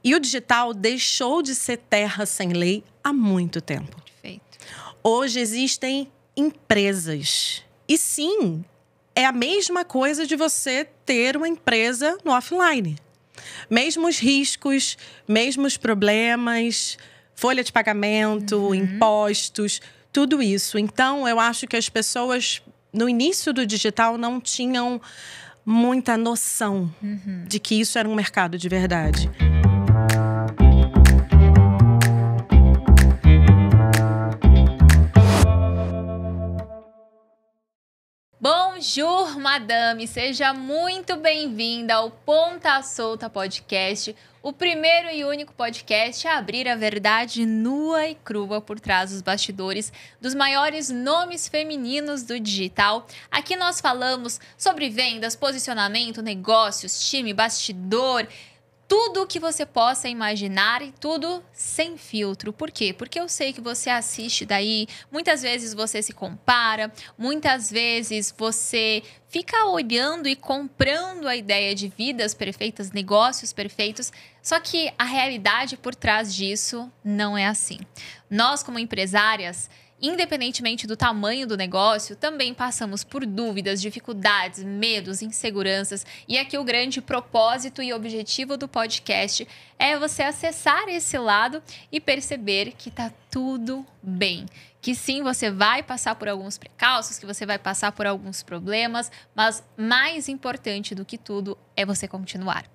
E o digital deixou de ser terra sem lei há muito tempo. Perfeito. Hoje existem empresas. E sim, é a mesma coisa de você ter uma empresa no offline. Mesmos riscos, mesmos problemas, folha de pagamento, impostos, tudo isso. Então, eu acho que as pessoas, no início do digital, não tinham muita noção de que isso era um mercado de verdade. Bonjour, madame! Seja muito bem-vinda ao Ponta Solta Podcast, o primeiro e único podcast a abrir a verdade nua e crua por trás dos bastidores dos maiores nomes femininos do digital. Aqui nós falamos sobre vendas, posicionamento, negócios, time, bastidor, tudo o que você possa imaginar e tudo sem filtro. Por quê? Porque eu sei que você assiste daí, muitas vezes você se compara, muitas vezes você fica olhando e comprando a ideia de vidas perfeitas, negócios perfeitos, só que a realidade por trás disso não é assim. Nós, como empresárias, independentemente do tamanho do negócio, também passamos por dúvidas, dificuldades, medos, inseguranças. E aqui o grande propósito e objetivo do podcast é você acessar esse lado e perceber que tá tudo bem. Que sim, você vai passar por alguns precalços, que você vai passar por alguns problemas, mas mais importante do que tudo é você continuar.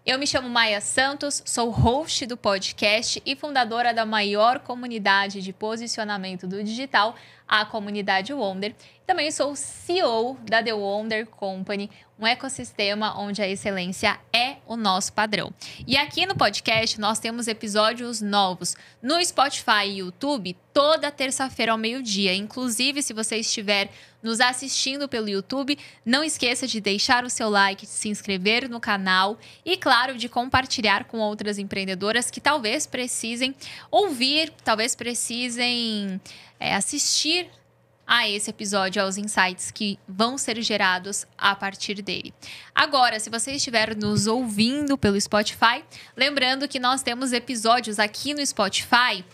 Eu me chamo Maia Santos, sou host do podcast e fundadora da maior comunidade de posicionamento do digital, a comunidade Wonder. Também sou CEO da The Wonder Company, um ecossistema onde a excelência é o nosso padrão. E aqui no podcast nós temos episódios novos no Spotify e YouTube toda terça-feira ao meio-dia. Inclusive, se você estiver nos assistindo pelo YouTube, não esqueça de deixar o seu like, de se inscrever no canal e, claro, de compartilhar com outras empreendedoras que talvez precisem ouvir, talvez precisem assistir a esse episódio, aos insights que vão ser gerados a partir dele. Agora, se você estiver nos ouvindo pelo Spotify, lembrando que nós temos episódios aqui no Spotify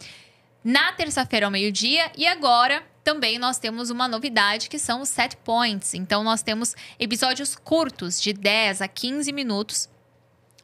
na terça-feira ao meio-dia e agora também nós temos uma novidade que são os Set Points. Então, nós temos episódios curtos de 10 a 15 minutos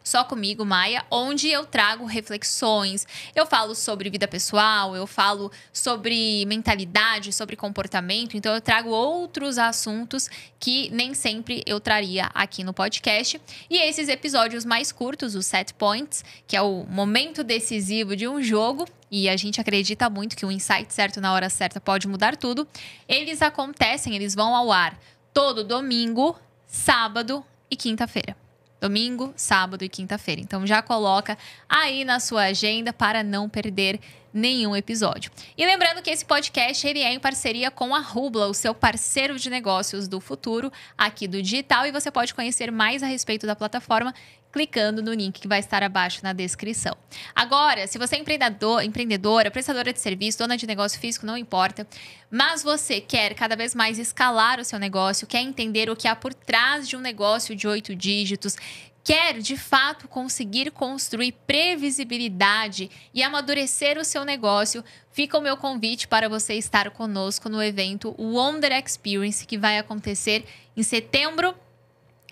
só comigo, Maia, onde eu trago reflexões, eu falo sobre vida pessoal, eu falo sobre mentalidade, sobre comportamento, então eu trago outros assuntos que nem sempre eu traria aqui no podcast. E esses episódios mais curtos, os Set Points, que é o momento decisivo de um jogo, e a gente acredita muito que o insight certo na hora certa pode mudar tudo, eles acontecem, eles vão ao ar todo domingo, sábado e quinta-feira. Domingo, sábado e quinta-feira. Então já coloca aí na sua agenda para não perder nenhum episódio. E lembrando que esse podcast ele é em parceria com a Rubla, o seu parceiro de negócios do futuro aqui do digital. E você pode conhecer mais a respeito da plataforma clicando no link que vai estar abaixo na descrição. Agora, se você é empreendedora, prestadora de serviço, dona de negócio físico, não importa, mas você quer cada vez mais escalar o seu negócio, quer entender o que há por trás de um negócio de 8 dígitos, quer, de fato, conseguir construir previsibilidade e amadurecer o seu negócio, fica o meu convite para você estar conosco no evento Wonder Experience, que vai acontecer em setembro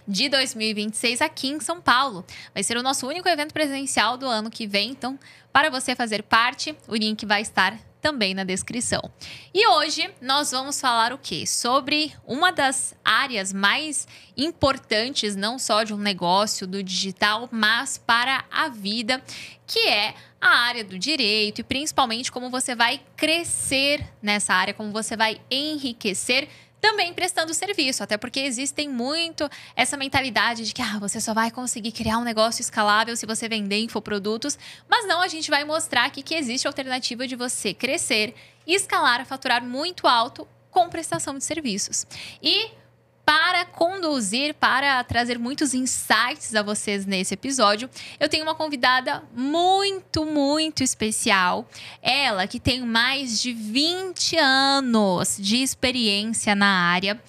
de 2026 aqui em São Paulo. Vai ser o nosso único evento presencial do ano que vem, então, para você fazer parte, o link vai estar também na descrição. E hoje nós vamos falar o quê? Sobre uma das áreas mais importantes, não só de um negócio do digital, mas para a vida, que é a área do direito e principalmente como você vai crescer nessa área, como você vai enriquecer também prestando serviço, até porque existem muito essa mentalidade de que você só vai conseguir criar um negócio escalável se você vender infoprodutos, mas não, a gente vai mostrar aqui que existe a alternativa de você crescer, escalar, faturar muito alto com prestação de serviços. E para conduzir, para trazer muitos insights a vocês nesse episódio, eu tenho uma convidada muito, muito especial. Ela que tem mais de 20 anos de experiência na área.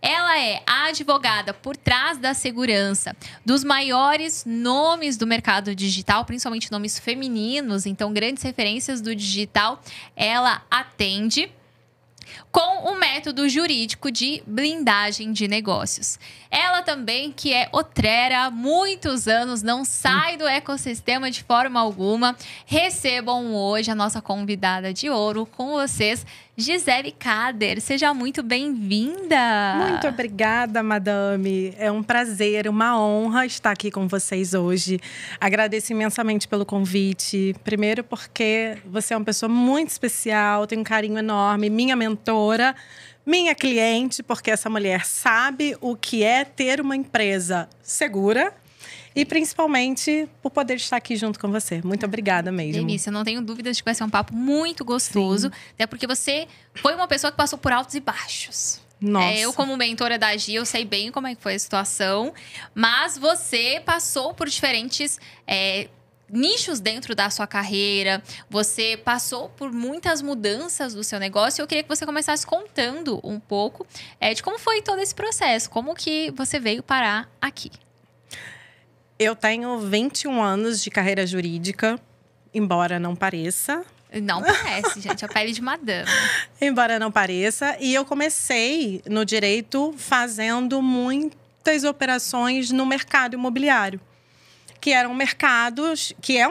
Ela é a advogada por trás da segurança dos maiores nomes do mercado digital, principalmente nomes femininos, então grandes referências do digital. Ela atende com o método jurídico de blindagem de negócios. Ela também, que é outrera há muitos anos, não sai do ecossistema de forma alguma. Recebam hoje a nossa convidada de ouro com vocês, Gisele Kader. Seja muito bem-vinda! Muito obrigada, madame. É um prazer, uma honra estar aqui com vocês hoje. Agradeço imensamente pelo convite. Primeiro porque você é uma pessoa muito especial, tem um carinho enorme, minha mentora, minha cliente, porque essa mulher sabe o que é ter uma empresa segura. E principalmente por poder estar aqui junto com você. Muito obrigada mesmo. Delícia, eu não tenho dúvidas de que vai ser um papo muito gostoso. Sim. Até porque você foi uma pessoa que passou por altos e baixos. Nossa. Eu, como mentora da Gi, eu sei bem como é que foi a situação. Mas você passou por diferentes nichos dentro da sua carreira. Você passou por muitas mudanças do seu negócio. Eu queria que você começasse contando um pouco de como foi todo esse processo. Como que você veio parar aqui. Eu tenho 21 anos de carreira jurídica, embora não pareça. Não parece, gente. A pele de madame. Embora não pareça. E eu comecei no direito fazendo muitas operações no mercado imobiliário. Que é um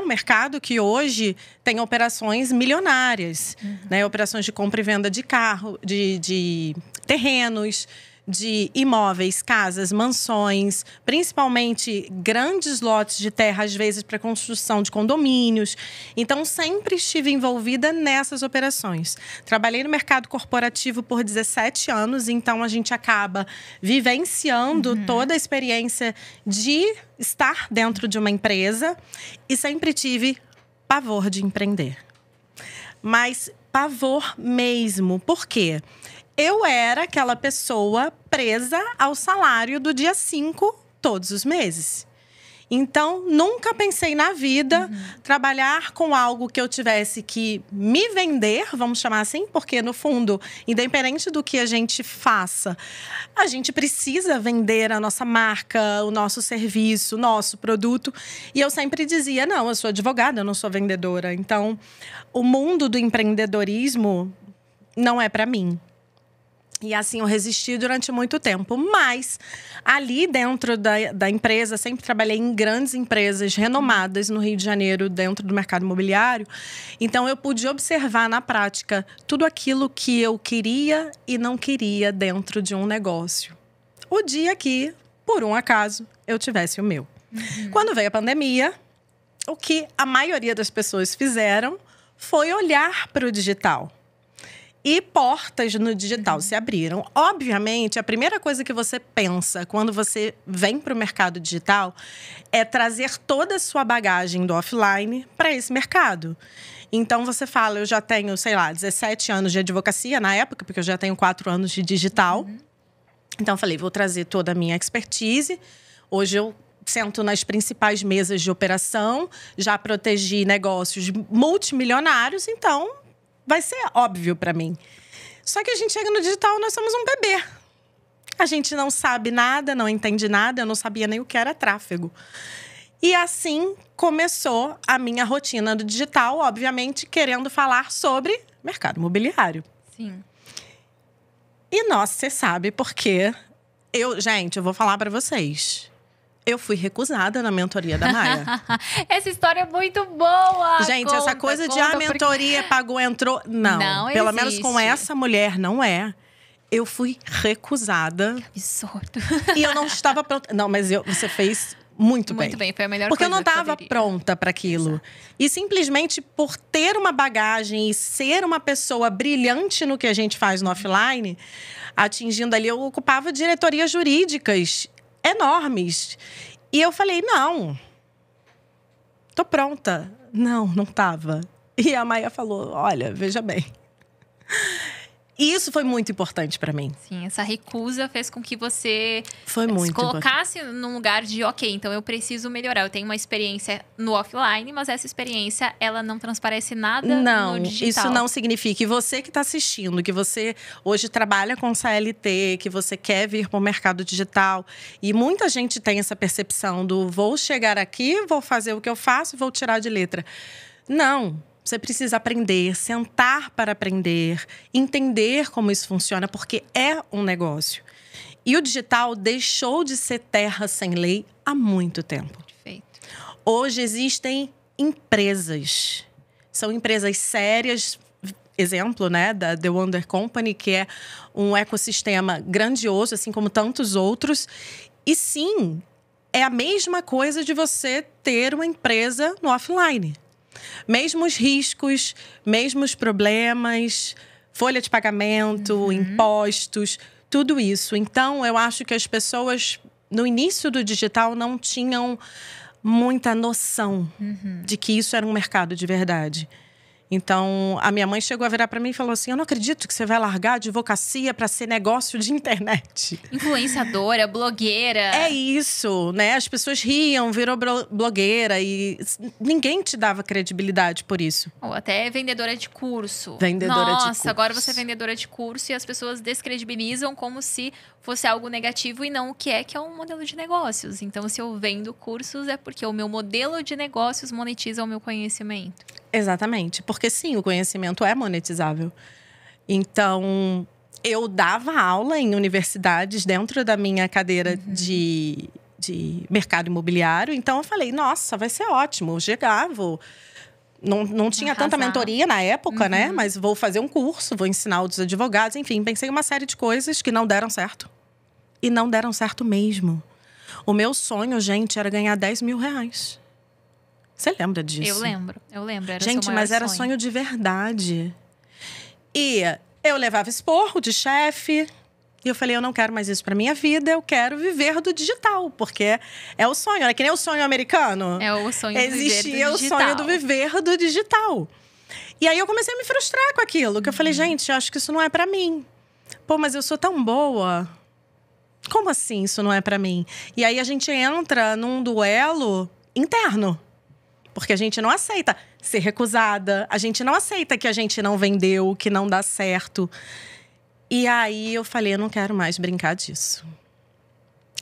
mercado que hoje tem operações milionárias. Né? Operações de compra e venda de carro, de terrenos, de imóveis, casas, mansões, principalmente grandes lotes de terra, às vezes para construção de condomínios. Então, sempre estive envolvida nessas operações. Trabalhei no mercado corporativo por 17 anos, então a gente acaba vivenciando toda a experiência de estar dentro de uma empresa e sempre tive pavor de empreender. Mas pavor mesmo. Por quê? Eu era aquela pessoa presa ao salário do dia 5 todos os meses. Então, nunca pensei na vida trabalhar com algo que eu tivesse que me vender, vamos chamar assim, porque, no fundo, independente do que a gente faça, a gente precisa vender a nossa marca, o nosso serviço, o nosso produto. E eu sempre dizia, não, eu sou advogada, eu não sou vendedora. Então, o mundo do empreendedorismo não é para mim. E assim eu resisti durante muito tempo. Mas ali dentro da empresa, sempre trabalhei em grandes empresas renomadas no Rio de Janeiro, dentro do mercado imobiliário. Então eu pude observar na prática tudo aquilo que eu queria e não queria dentro de um negócio. O dia que, por um acaso, eu tivesse o meu. Quando veio a pandemia, o que a maioria das pessoas fizeram foi olhar para o digital. E portas no digital se abriram. Obviamente, a primeira coisa que você pensa quando você vem para o mercado digital é trazer toda a sua bagagem do offline para esse mercado. Então, você fala, eu já tenho, 17 anos de advocacia na época, porque eu já tenho 4 anos de digital. Então, eu falei, vou trazer toda a minha expertise. Hoje, eu sento nas principais mesas de operação, já protegi negócios multimilionários, então vai ser óbvio para mim. Só que a gente chega no digital, nós somos um bebê. A gente não sabe nada, não entende nada, eu não sabia nem o que era tráfego. E assim começou a minha rotina do digital, obviamente querendo falar sobre mercado imobiliário. Sim. E nossa, você sabe porque eu vou falar para vocês. Eu fui recusada na mentoria da Maia. Essa história é muito boa! Gente, essa coisa de mentoria, pagou, entrou… Não, pelo menos com essa mulher, não é. Eu fui recusada. Que absurdo. E eu não estava pronta. Não, mas você fez muito bem. Muito bem, foi a melhor porque coisa. Porque eu não estava pronta para aquilo. Exato. E simplesmente por ter uma bagagem e ser uma pessoa brilhante no que a gente faz no offline, atingindo ali, eu ocupava diretorias jurídicas enormes. E eu falei, não, tô pronta. Não tava. E a Maia falou, olha, veja bem. E isso foi muito importante para mim. Sim, essa recusa fez com que você se colocasse num lugar de, ok, então eu preciso melhorar. Eu tenho uma experiência no offline, mas essa experiência, ela não transparece nada no digital. Isso não significa. E você que está assistindo, que você hoje trabalha com CLT, que você quer vir para o mercado digital. E muita gente tem essa percepção do vou chegar aqui, vou fazer o que eu faço e vou tirar de letra. Não. Você precisa aprender, sentar para aprender, entender como isso funciona, porque é um negócio. E o digital deixou de ser terra sem lei há muito tempo. Perfeito. Hoje existem empresas. São empresas sérias. Exemplo, né, da The Wonder Company, que é um ecossistema grandioso, assim como tantos outros. E sim, é a mesma coisa de você ter uma empresa no offline. Mesmos riscos, mesmos problemas, folha de pagamento, impostos, tudo isso. Então, eu acho que as pessoas, no início do digital, não tinham muita noção de que isso era um mercado de verdade. Então, a minha mãe chegou a virar para mim e falou assim: eu não acredito que você vai largar a advocacia para ser negócio de internet. Influenciadora, blogueira. É isso, né? As pessoas riam, virou blogueira e ninguém te dava credibilidade por isso. Ou até vendedora de curso. Vendedora de curso. Nossa, agora você é vendedora de curso e as pessoas descredibilizam como se fosse algo negativo e não o que é um modelo de negócios. Então, se eu vendo cursos, é porque o meu modelo de negócios monetiza o meu conhecimento. Exatamente, porque sim, o conhecimento é monetizável. Então, eu dava aula em universidades dentro da minha cadeira de mercado imobiliário. Então, eu falei, nossa, vai ser ótimo, vou chegar, vou… Não tinha tanta mentoria na época, né? Mas vou fazer um curso, vou ensinar outros advogados. Enfim, pensei em uma série de coisas que não deram certo. E não deram certo mesmo. O meu sonho, gente, era ganhar 10 mil reais. Você lembra disso? Eu lembro. Era gente, seu maior mas era sonho de verdade. E eu levava esporro de chefe. E eu falei, eu não quero mais isso pra minha vida. Eu quero viver do digital. Porque é o sonho. É que nem o sonho americano. É o sonho do viver do digital. Existia o sonho do viver do digital. E aí eu comecei a me frustrar com aquilo. Que eu falei, gente, eu acho que isso não é pra mim. Pô, mas eu sou tão boa. Como assim isso não é pra mim? E aí a gente entra num duelo interno. Porque a gente não aceita ser recusada. A gente não aceita que a gente não vendeu, que não dá certo. E aí eu falei, eu não quero mais brincar disso.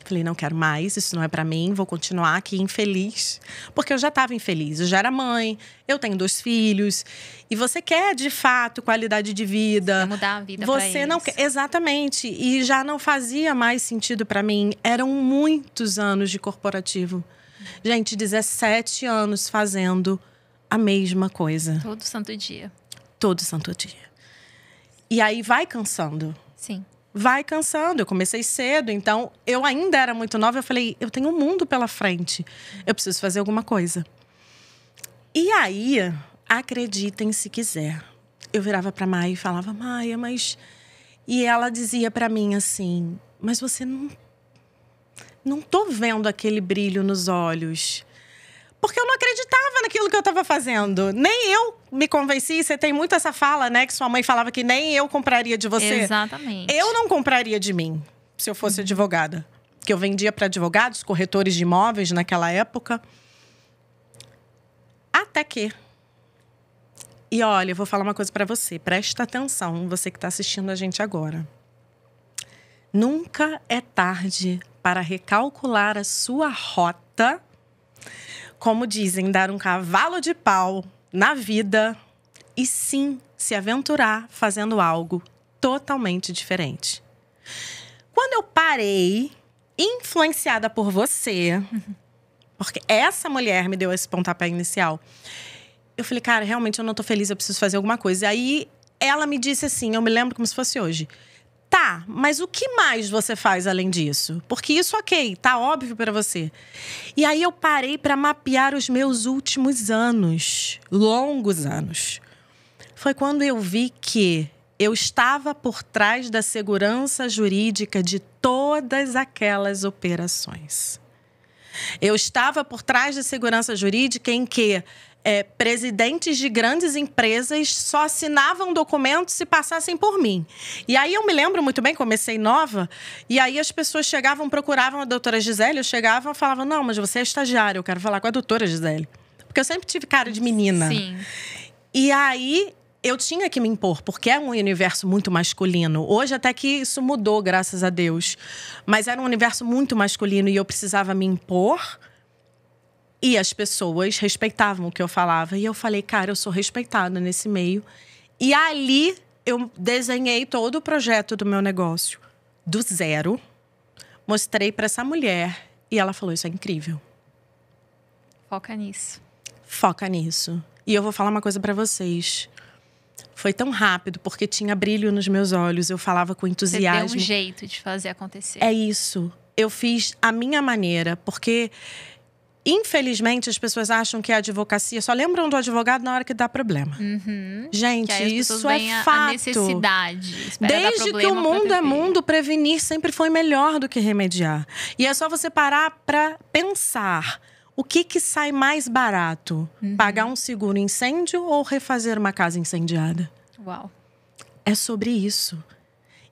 Falei, não quero mais, isso não é pra mim. Vou continuar aqui infeliz. Porque eu já estava infeliz. Eu já era mãe, eu tenho 2 filhos. E você quer, de fato, qualidade de vida. Quer mudar a vida pra Você não eles. quer, exatamente. E já não fazia mais sentido pra mim. Eram muitos anos de corporativo. Gente, 17 anos fazendo a mesma coisa. Todo santo dia. Todo santo dia. E aí vai cansando. Sim. Vai cansando. Eu comecei cedo, então eu ainda era muito nova. Eu falei, eu tenho um mundo pela frente. Eu preciso fazer alguma coisa. E aí, acreditem se quiser. Eu virava pra Maia e falava, Maia, mas… E ela dizia pra mim assim, mas você não tô vendo aquele brilho nos olhos. Porque eu não acreditava naquilo que eu estava fazendo. Nem eu me convenci. Você tem muito essa fala, né? Que sua mãe falava que nem eu compraria de você. Exatamente. Eu não compraria de mim, se eu fosse advogada. Que eu vendia para advogados, corretores de imóveis naquela época. Até que… E olha, eu vou falar uma coisa para você. Presta atenção, você que está assistindo a gente agora. Nunca é tarde para recalcular a sua rota. Como dizem, dar um cavalo de pau na vida e sim se aventurar fazendo algo totalmente diferente. Quando eu parei, influenciada por você, porque essa mulher me deu esse pontapé inicial, eu falei, cara, realmente eu não tô feliz, eu preciso fazer alguma coisa. E aí ela me disse assim, eu me lembro como se fosse hoje. Tá, mas o que mais você faz além disso? Porque isso, ok, tá óbvio pra você. E aí eu parei pra mapear os meus últimos anos, longos anos. Foi quando eu vi que eu estava por trás da segurança jurídica de todas aquelas operações. Eu estava por trás da segurança jurídica em que presidentes de grandes empresas só assinavam documentos se passassem por mim. E aí eu me lembro muito bem, comecei nova, e aí as pessoas chegavam, procuravam a doutora Gisele, eu chegava e falava, não, mas você é estagiária, eu quero falar com a doutora Gisele. Porque eu sempre tive cara de menina. Sim. E aí eu tinha que me impor, porque é um universo muito masculino. Hoje até que isso mudou, graças a Deus. Mas era um universo muito masculino e eu precisava me impor. E as pessoas respeitavam o que eu falava. E eu falei, cara, eu sou respeitada nesse meio. E ali eu desenhei todo o projeto do meu negócio do zero. Mostrei para essa mulher. E ela falou, isso é incrível. Foca nisso. Foca nisso. E eu vou falar uma coisa para vocês. Foi tão rápido, porque tinha brilho nos meus olhos. Eu falava com entusiasmo. Você deu um jeito de fazer acontecer. É isso. Eu fiz a minha maneira, porque... Infelizmente, as pessoas acham que a advocacia só lembram do advogado na hora que dá problema. Gente, isso é fato. A necessidade. Desde que o mundo é mundo, prevenir sempre foi melhor do que remediar. E é só você parar para pensar. O que sai mais barato? Pagar um seguro incêndio ou refazer uma casa incendiada? Uau. É sobre isso.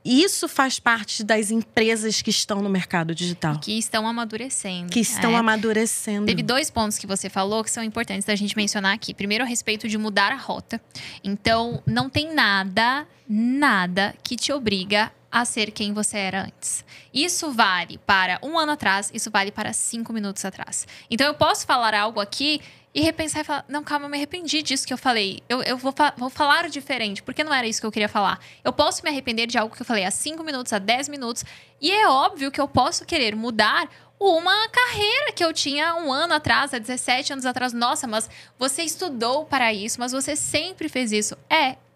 E isso faz parte das empresas que estão no mercado digital. Que estão amadurecendo. Que estão amadurecendo. Teve 2 pontos que você falou que são importantes da gente mencionar aqui. Primeiro, a respeito de mudar a rota. Então, não tem nada que te obriga a ser quem você era antes. Isso vale para 1 ano atrás, isso vale para 5 minutos atrás. Então, eu posso falar algo aqui e repensar e falar, não, calma, eu me arrependi disso que eu falei. Eu vou falar diferente, porque não era isso que eu queria falar. Eu posso me arrepender de algo que eu falei há 5 minutos, há 10 minutos. E é óbvio que eu posso querer mudar uma carreira que eu tinha 1 ano atrás, há 17 anos atrás. Nossa, mas você estudou para isso, mas você sempre fez isso.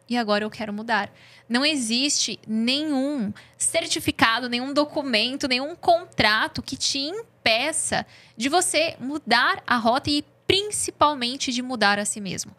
E agora eu quero mudar. Não existe nenhum certificado, nenhum documento, nenhum contrato que te impeça de você mudar a rota e principalmente de mudar a si mesmo.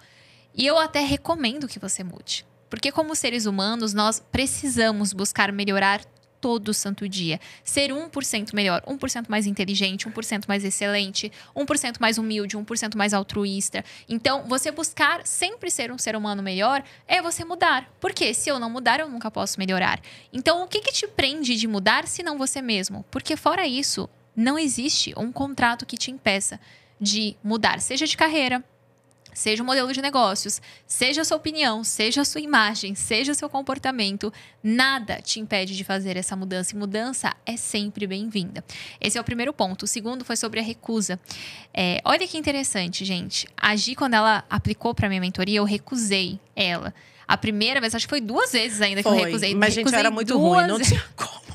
E eu até recomendo que você mude. Porque como seres humanos, nós precisamos buscar melhorar todo santo dia. Ser 1% melhor, 1% mais inteligente, 1% mais excelente, 1% mais humilde, 1% mais altruísta. Então, você buscar sempre ser um ser humano melhor é você mudar. Porque se eu não mudar, eu nunca posso melhorar. Então, o que te prende de mudar se não você mesmo? Porque fora isso, não existe um contrato que te impeça de mudar, seja de carreira, seja o modelo de negócios, seja a sua opinião, seja a sua imagem, seja o seu comportamento, nada te impede de fazer essa mudança. E mudança é sempre bem-vinda. Esse é o primeiro ponto. O segundo foi sobre a recusa. Olha que interessante, gente. A Gi, quando ela aplicou para minha mentoria, eu recusei ela. A primeira vez, acho que foi 2 vezes ainda que eu recusei. Mas, gente, era muito ruim, não tinha como.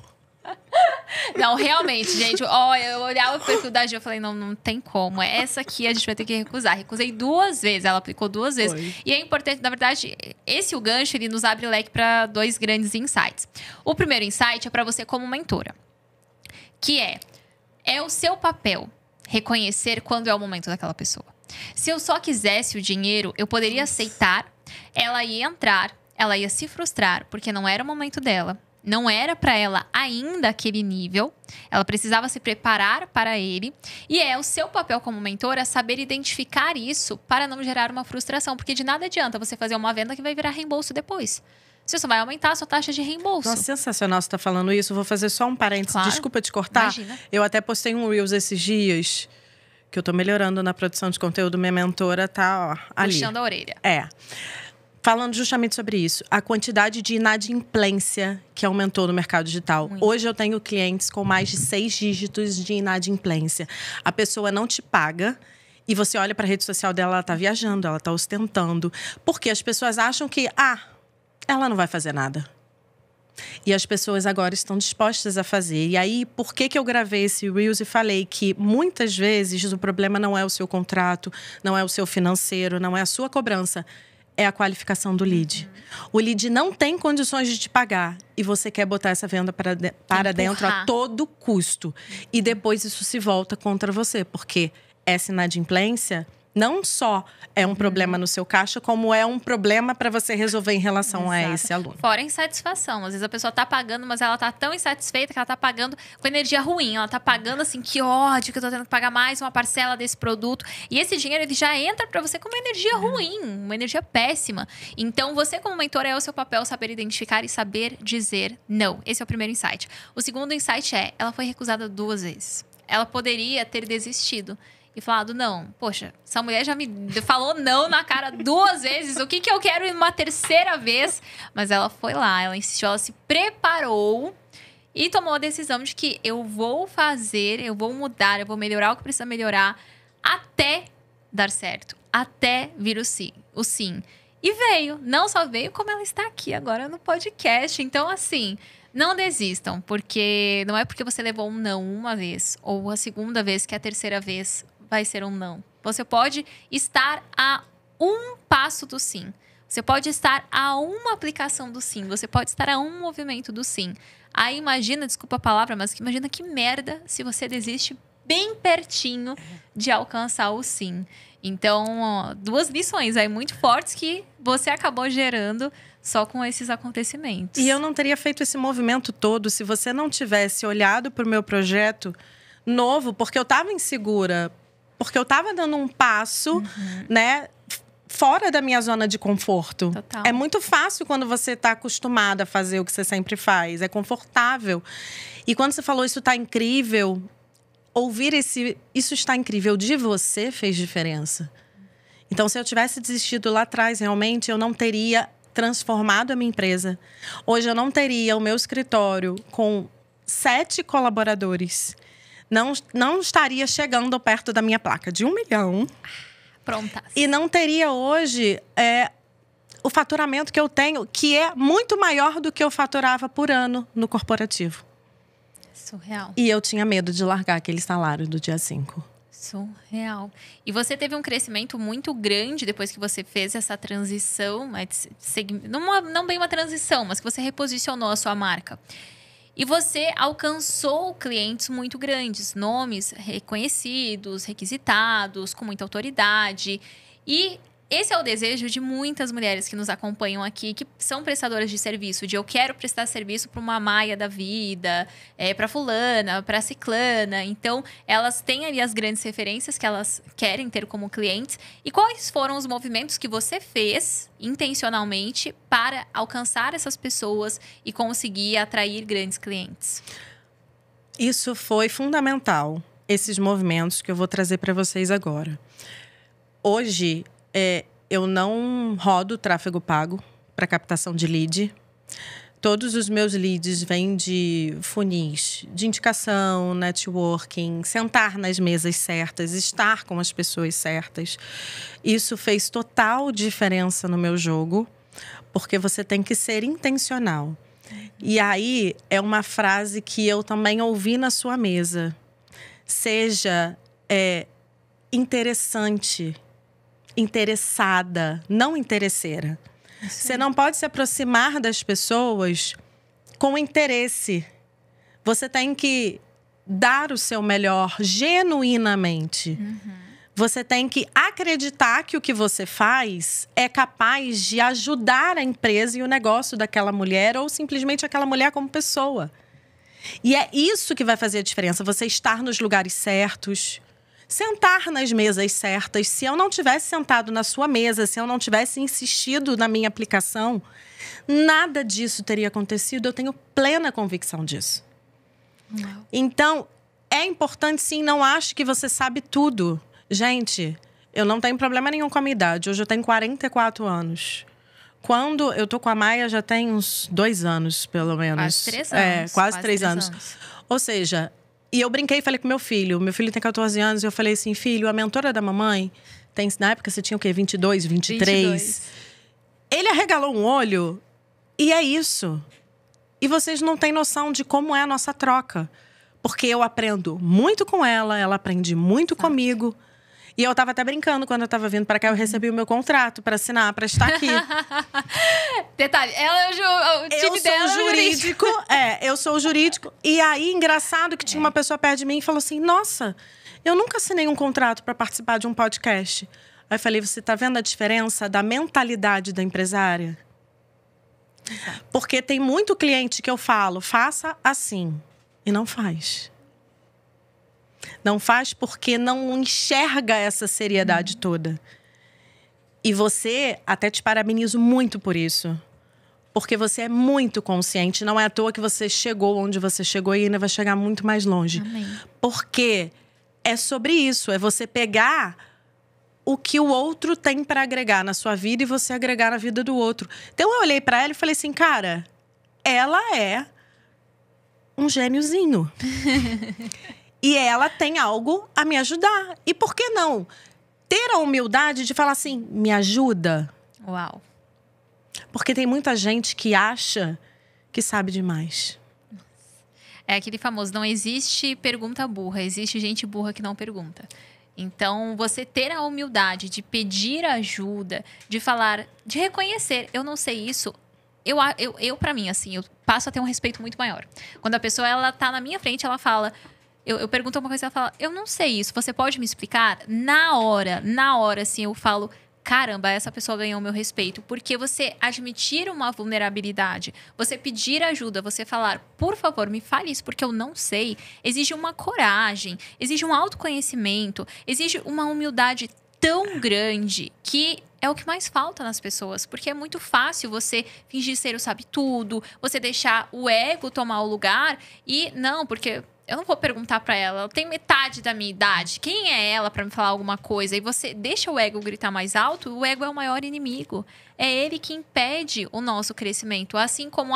Não, realmente, gente, eu olhava o perfil da Gi e falei, não tem como. Essa aqui a gente vai ter que recusar. Recusei 2 vezes, ela aplicou 2 vezes. Foi. E é importante, na verdade, o gancho, ele nos abre leque para 2 grandes insights. O primeiro insight é para você como mentora. Que é o seu papel reconhecer quando é o momento daquela pessoa. Se eu só quisesse o dinheiro, eu poderia aceitar, ela ia entrar, ela ia se frustrar, porque não era o momento dela. Não era para ela ainda aquele nível. Ela precisava se preparar para ele. E é o seu papel como mentora saber identificar isso para não gerar uma frustração. Porque de nada adianta você fazer uma venda que vai virar reembolso depois. Você só vai aumentar a sua taxa de reembolso. Nossa, sensacional você tá falando isso. Vou fazer só um parênteses. Claro. Desculpa te cortar. Imagina. Eu até postei um Reels esses dias. Que eu tô melhorando na produção de conteúdo. Minha mentora tá ali. Puxando a orelha. Falando justamente sobre isso, a quantidade de inadimplência que aumentou no mercado digital. Muito. Hoje eu tenho clientes com mais de 6 dígitos de inadimplência. A pessoa não te paga e você olha para a rede social dela, ela está viajando, ela está ostentando. Porque as pessoas acham que, ela não vai fazer nada. E as pessoas agora estão dispostas a fazer. E aí, por que eu gravei esse Reels e falei que muitas vezes o problema não é o seu contrato, não é o seu financeiro, não é a sua cobrança. É a qualificação do lead. O lead não tem condições de te pagar e você quer botar essa venda para dentro a todo custo. E depois isso se volta contra você, porque essa inadimplência Não só é um problema no seu caixa, como é um problema para você resolver em relação a esse aluno. Fora a insatisfação. Às vezes a pessoa tá pagando, mas ela tá tão insatisfeita que ela tá pagando com energia ruim. Ela tá pagando assim, que ódio que eu tô tendo que pagar mais uma parcela desse produto. E esse dinheiro, ele já entra para você com uma energia ruim, uma energia péssima. Então, você como mentor, é o seu papel saber identificar e saber dizer não. Esse é o primeiro insight. O segundo insight é, ela foi recusada 2 vezes. Ela poderia ter desistido e falado, não, poxa, essa mulher já me falou não na cara 2 vezes, o que eu quero uma 3ª vez? Mas ela foi lá, ela insistiu, ela se preparou e tomou a decisão de que eu vou fazer, eu vou mudar, eu vou melhorar o que precisa melhorar até dar certo, até vir o sim. E veio, não só veio, como ela está aqui agora no podcast. Então, assim, não desistam, porque não é porque você levou um não uma vez, ou a 2ª vez, que a 3ª vez vai ser um não. Você pode estar a um passo do sim. Você pode estar a uma aplicação do sim. Você pode estar a um movimento do sim. Aí imagina, desculpa a palavra, mas imagina que merda se você desiste bem pertinho de alcançar o sim. Então, 2 lições aí muito fortes que você acabou gerando só com esses acontecimentos. E eu não teria feito esse movimento todo se você não tivesse olhado para o meu projeto novo, porque eu estava insegura, porque eu estava dando um passo, né, fora da minha zona de conforto. Total. É muito fácil quando você está acostumada a fazer o que você sempre faz, é confortável. E quando você falou isso está incrível, ouvir isso está incrível de você fez diferença. Então, se eu tivesse desistido lá atrás, realmente, eu não teria transformado a minha empresa. Hoje, eu não teria o meu escritório com 7 colaboradores. Não estaria chegando perto da minha placa de 1 milhão. Prontas. E não teria hoje o faturamento que eu tenho, que é muito maior do que eu faturava por ano no corporativo. Surreal. E eu tinha medo de largar aquele salário do dia 5. Surreal. E você teve um crescimento muito grande depois que você fez essa transição, não bem uma transição, mas que você reposicionou a sua marca. E você alcançou clientes muito grandes, nomes reconhecidos, requisitados, com muita autoridade. E esse é o desejo de muitas mulheres que nos acompanham aqui, que são prestadoras de serviço. De eu quero prestar serviço para uma Maia da vida, para fulana, para ciclana. Então, elas têm ali as grandes referências que elas querem ter como clientes. E quais foram os movimentos que você fez intencionalmente para alcançar essas pessoas e conseguir atrair grandes clientes? Isso foi fundamental, esses movimentos que eu vou trazer para vocês agora. Hoje, eu não rodo tráfego pago para captação de lead. Todos os meus leads vêm de funis, de indicação, networking, sentar nas mesas certas, estar com as pessoas certas. Isso fez total diferença no meu jogo, porque você tem que ser intencional. E aí, é uma frase que eu também ouvi na sua mesa. Seja interessante, interessada, não interesseira. Você não pode se aproximar das pessoas com interesse. Você tem que dar o seu melhor genuinamente. Você tem que acreditar que o que você faz é capaz de ajudar a empresa e o negócio daquela mulher ou simplesmente aquela mulher como pessoa. E é isso que vai fazer a diferença. Você estar nos lugares certos, sentar nas mesas certas. Se eu não tivesse sentado na sua mesa, se eu não tivesse insistido na minha aplicação, nada disso teria acontecido. Eu tenho plena convicção disso. Uau. Então, é importante, sim, não ache que você sabe tudo. Gente, eu não tenho problema nenhum com a minha idade. Hoje eu tenho 44 anos. Quando eu tô com a Maia, já tem uns 2 anos, pelo menos. Quase 3 anos. Quase 3 anos. Ou seja, e eu brinquei e falei com meu filho. Meu filho tem 14 anos e eu falei assim, filho, a mentora da mamãe tem, na época você tinha o quê? 22, 23. Ele arregalou um olho e é isso. E vocês não têm noção de como é a nossa troca. Porque eu aprendo muito com ela, ela aprende muito comigo. E eu tava até brincando quando eu tava vindo pra cá, eu recebi o meu contrato pra assinar, pra estar aqui. Detalhe, ela é o time dela. Eu sou o jurídico. Eu sou o jurídico. E aí, engraçado que tinha uma pessoa perto de mim e falou assim, nossa, Eu nunca assinei um contrato para participar de um podcast. Aí eu falei, você está vendo a diferença da mentalidade da empresária? Exato. Porque tem muito cliente que eu falo, faça assim, e não faz. Não faz porque não enxerga essa seriedade toda. E você, até te parabenizo muito por isso. Porque você é muito consciente. Não é à toa que você chegou onde você chegou e ainda vai chegar muito mais longe. Amém. Porque é sobre isso. É você pegar o que o outro tem para agregar na sua vida e você agregar na vida do outro. Então eu olhei para ela e falei assim, cara, ela é um gêniozinho. E ela tem algo a me ajudar. E por que não ter a humildade de falar assim, me ajuda? Uau. Porque tem muita gente que acha que sabe demais. É aquele famoso, não existe pergunta burra, existe gente burra que não pergunta. Então, você ter a humildade de pedir ajuda, de falar, de reconhecer, eu não sei isso, eu para mim, assim, eu passo a ter um respeito muito maior. Quando a pessoa, ela tá na minha frente, ela fala, eu pergunto uma coisa, ela fala, eu não sei isso, você pode me explicar? Na hora, assim, eu falo, caramba, essa pessoa ganhou meu respeito. Porque você admitir uma vulnerabilidade, você pedir ajuda, você falar, por favor, me fale isso, porque eu não sei, exige uma coragem, exige um autoconhecimento, exige uma humildade tão grande que é o que mais falta nas pessoas. Porque é muito fácil você fingir ser o sabe-tudo, você deixar o ego tomar o lugar e não, porque eu não vou perguntar pra ela tem metade da minha idade. Quem é ela pra me falar alguma coisa? E você deixa o ego gritar mais alto, o ego é o maior inimigo. É ele que impede o nosso crescimento. Assim como,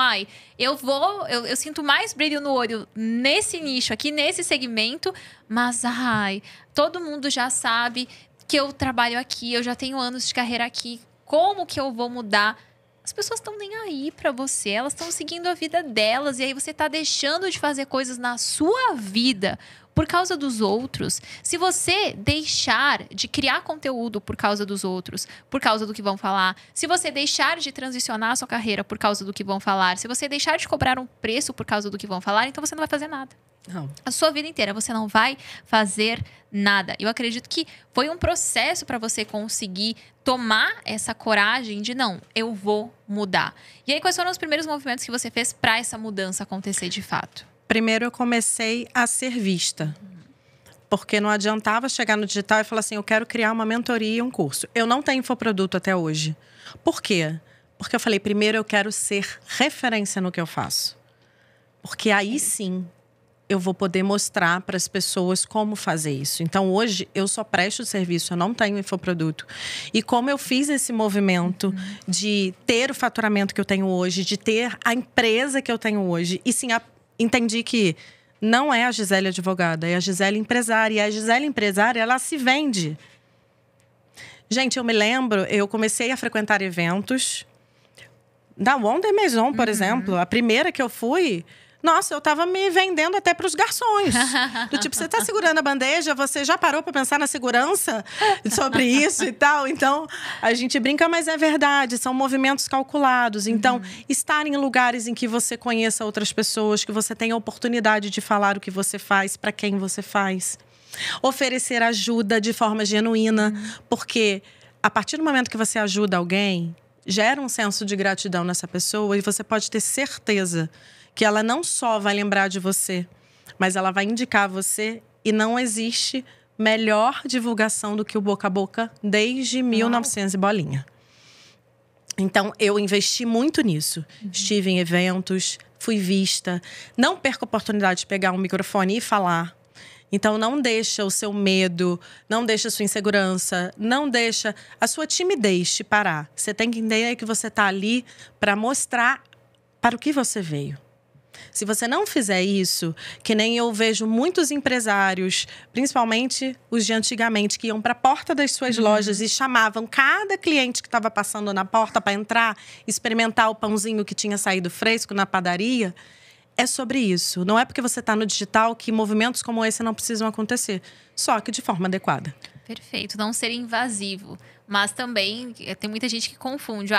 eu sinto mais brilho no olho nesse nicho aqui, nesse segmento, mas, todo mundo já sabe que eu trabalho aqui, eu já tenho anos de carreira aqui. Como que eu vou mudar? As pessoas estão nem aí pra você, elas estão seguindo a vida delas. E aí você tá deixando de fazer coisas na sua vida por causa dos outros. Se você deixar de criar conteúdo por causa dos outros, por causa do que vão falar, se você deixar de transicionar a sua carreira por causa do que vão falar, se você deixar de cobrar um preço por causa do que vão falar, então você não vai fazer nada. Não. A sua vida inteira você não vai fazer nada. Eu acredito que foi um processo para você conseguir tomar essa coragem de não, eu vou mudar. E aí, quais foram os primeiros movimentos que você fez para essa mudança acontecer de fato? Primeiro, eu comecei a ser vista. Porque não adiantava chegar no digital e falar assim, eu quero criar uma mentoria e um curso. Eu não tenho infoproduto até hoje. Por quê? Porque eu falei, primeiro eu quero ser referência no que eu faço. Porque aí sim eu vou poder mostrar para as pessoas como fazer isso. Então, hoje, eu só presto serviço, eu não tenho infoproduto. E como eu fiz esse movimento de ter o faturamento que eu tenho hoje, de ter a empresa que eu tenho hoje, e sim, entendi que não é a Gisele advogada, é a Gisele empresária. E a Gisele empresária, ela se vende. Gente, eu me lembro, eu comecei a frequentar eventos da Wonder Maison, por exemplo. A primeira que eu fui... Nossa, eu tava me vendendo até para os garçons. Do tipo, você tá segurando a bandeja, você já parou para pensar na segurança sobre isso e tal? Então, a gente brinca, mas é verdade. São movimentos calculados. Então, estar em lugares em que você conheça outras pessoas, que você tenha a oportunidade de falar o que você faz, para quem você faz. Oferecer ajuda de forma genuína. Porque, a partir do momento que você ajuda alguém, gera um senso de gratidão nessa pessoa e você pode ter certeza que ela não só vai lembrar de você, mas ela vai indicar você. E não existe melhor divulgação do que o boca a boca desde 1900 e bolinha. Então, eu investi muito nisso. Estive em eventos, fui vista. Não perca a oportunidade de pegar um microfone e falar. Então, não deixa o seu medo, não deixa a sua insegurança, não deixa a sua timidez te parar. Você tem que entender que você está ali para mostrar para o que você veio. Se você não fizer isso, que nem eu vejo muitos empresários, principalmente os de antigamente, que iam para a porta das suas lojas e chamavam cada cliente que estava passando na porta para entrar, experimentar o pãozinho que tinha saído fresco na padaria. É sobre isso. Não é porque você está no digital que movimentos como esse não precisam acontecer. Só que de forma adequada. Perfeito. Não ser invasivo. Mas também tem muita gente que confunde.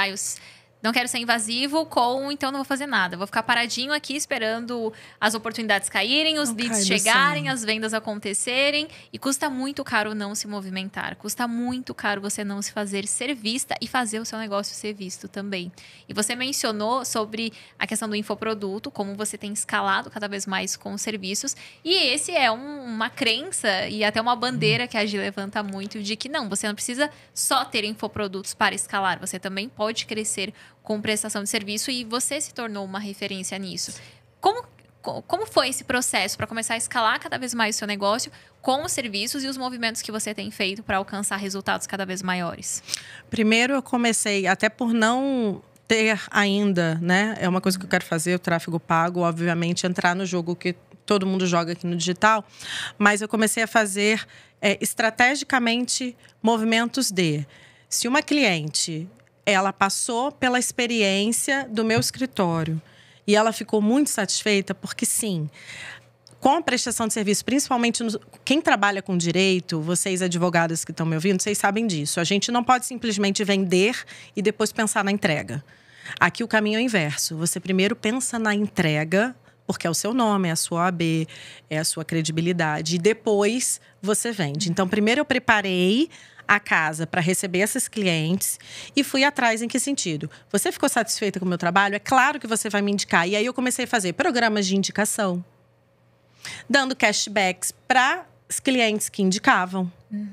não quero ser invasivo com, então não vou fazer nada. Vou ficar paradinho aqui esperando as oportunidades caírem, os leads chegarem, as vendas acontecerem. E custa muito caro não se movimentar. Custa muito caro você não se fazer ser vista e fazer o seu negócio ser visto também. E você mencionou sobre a questão do infoproduto, como você tem escalado cada vez mais com os serviços. E esse é uma crença e até uma bandeira que a Gi levanta muito de que não, você não precisa só ter infoprodutos para escalar. Você também pode crescer com prestação de serviço e você se tornou uma referência nisso. Como foi esse processo para começar a escalar cada vez mais o seu negócio com os serviços e os movimentos que você tem feito para alcançar resultados cada vez maiores? Primeiro, eu comecei, até por não ter ainda, né? É uma coisa que eu quero fazer, o tráfego pago, obviamente, entrar no jogo que todo mundo joga aqui no digital. Mas eu comecei a fazer estrategicamente movimentos de... Se uma cliente... ela passou pela experiência do meu escritório e ela ficou muito satisfeita, porque sim, com a prestação de serviço, principalmente quem trabalha com direito, vocês advogados que estão me ouvindo, vocês sabem disso. A gente não pode simplesmente vender e depois pensar na entrega. Aqui o caminho é o inverso. Você primeiro pensa na entrega, porque é o seu nome, é a sua OAB, é a sua credibilidade. E depois você vende. Então, primeiro eu preparei a casa para receber esses clientes e fui atrás em que sentido? Você ficou satisfeita com o meu trabalho? É claro que você vai me indicar. E aí eu comecei a fazer programas de indicação, dando cashbacks para os clientes que indicavam.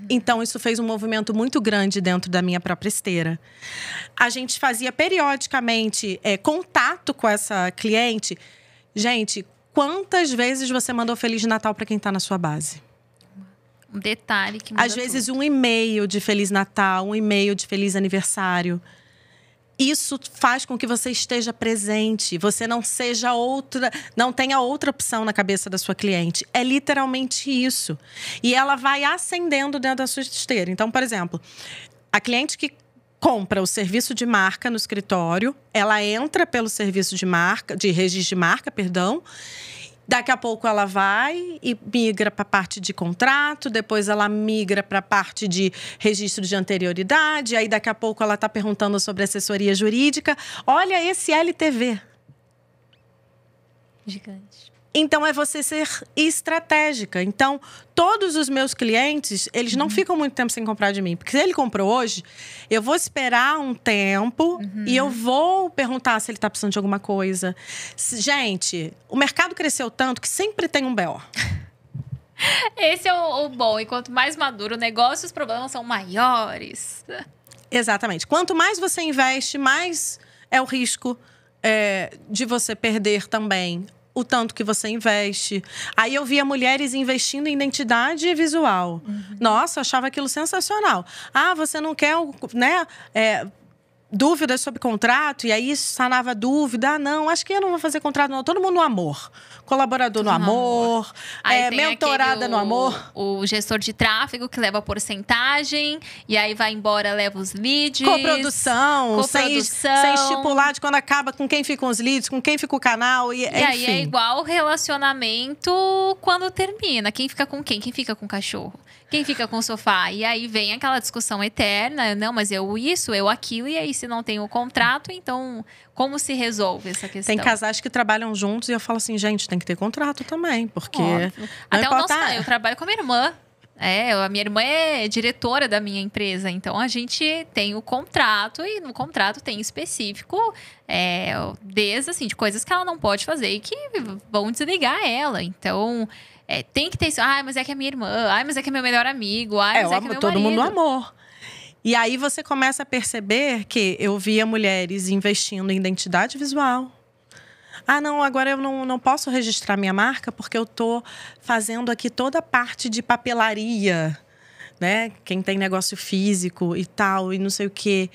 Então, isso fez um movimento muito grande dentro da minha própria esteira. A gente fazia periodicamente contato com essa cliente. Gente, quantas vezes você mandou Feliz Natal para quem está na sua base? Um detalhe que muda às vezes tudo. Um e-mail de Feliz Natal, um e-mail de Feliz Aniversário. Isso faz com que você esteja presente. Você não seja outra, não tenha outra opção na cabeça da sua cliente. É literalmente isso. E ela vai ascendendo dentro da sua esteira. Então, por exemplo, a cliente que compra o serviço de marca no escritório, ela entra pelo serviço de marca, de registro de marca, perdão. Daqui a pouco ela vai e migra para a parte de contrato, depois ela migra para a parte de registro de anterioridade, aí daqui a pouco ela está perguntando sobre assessoria jurídica. Olha esse LTV. Gigante. Então, é você ser estratégica. Então, todos os meus clientes, eles não ficam muito tempo sem comprar de mim. Porque se ele comprou hoje, eu vou esperar um tempo e eu vou perguntar se ele está precisando de alguma coisa. Gente, o mercado cresceu tanto que sempre tem um BO. Esse é o bom. E quanto mais maduro o negócio, os problemas são maiores. Exatamente. Quanto mais você investe, mais é o risco de você perder também o tanto que você investe. Aí eu via mulheres investindo em identidade visual. Nossa, eu achava aquilo sensacional. Ah, você não quer, né, dúvidas sobre contrato? E aí sanava dúvida. Ah, não, acho que eu não vou fazer contrato, não. Todo mundo no amor. Colaborador no amor. Mentorada no amor. O gestor de tráfego que leva a porcentagem. E aí vai embora, leva os leads. Coprodução. Sem estipular de quando acaba, com quem ficam os leads, com quem fica o canal. E aí é igual relacionamento quando termina. Quem fica com quem? Quem fica com o cachorro? Quem fica com o sofá? E aí vem aquela discussão eterna. Não, mas eu isso, eu aquilo. E aí se não tem o contrato, então como se resolve essa questão? Tem casais que trabalham juntos e eu falo assim, gente, tem que ter contrato também. Porque até eu trabalho com a minha irmã. A minha irmã é diretora da minha empresa, então a gente tem o contrato e no contrato tem específico desde assim, de coisas que ela não pode fazer e que vão desligar ela. Então, tem que ter isso. Ah, mas é que é minha irmã. Ah, mas é que é meu melhor amigo. Ah, mas é que é meu todo marido. mundo amor. E aí você começa a perceber que eu via mulheres investindo em identidade visual. Ah, não, agora eu não posso registrar minha marca porque eu estou fazendo aqui toda a parte de papelaria, né? Quem tem negócio físico e tal, e não sei o quê.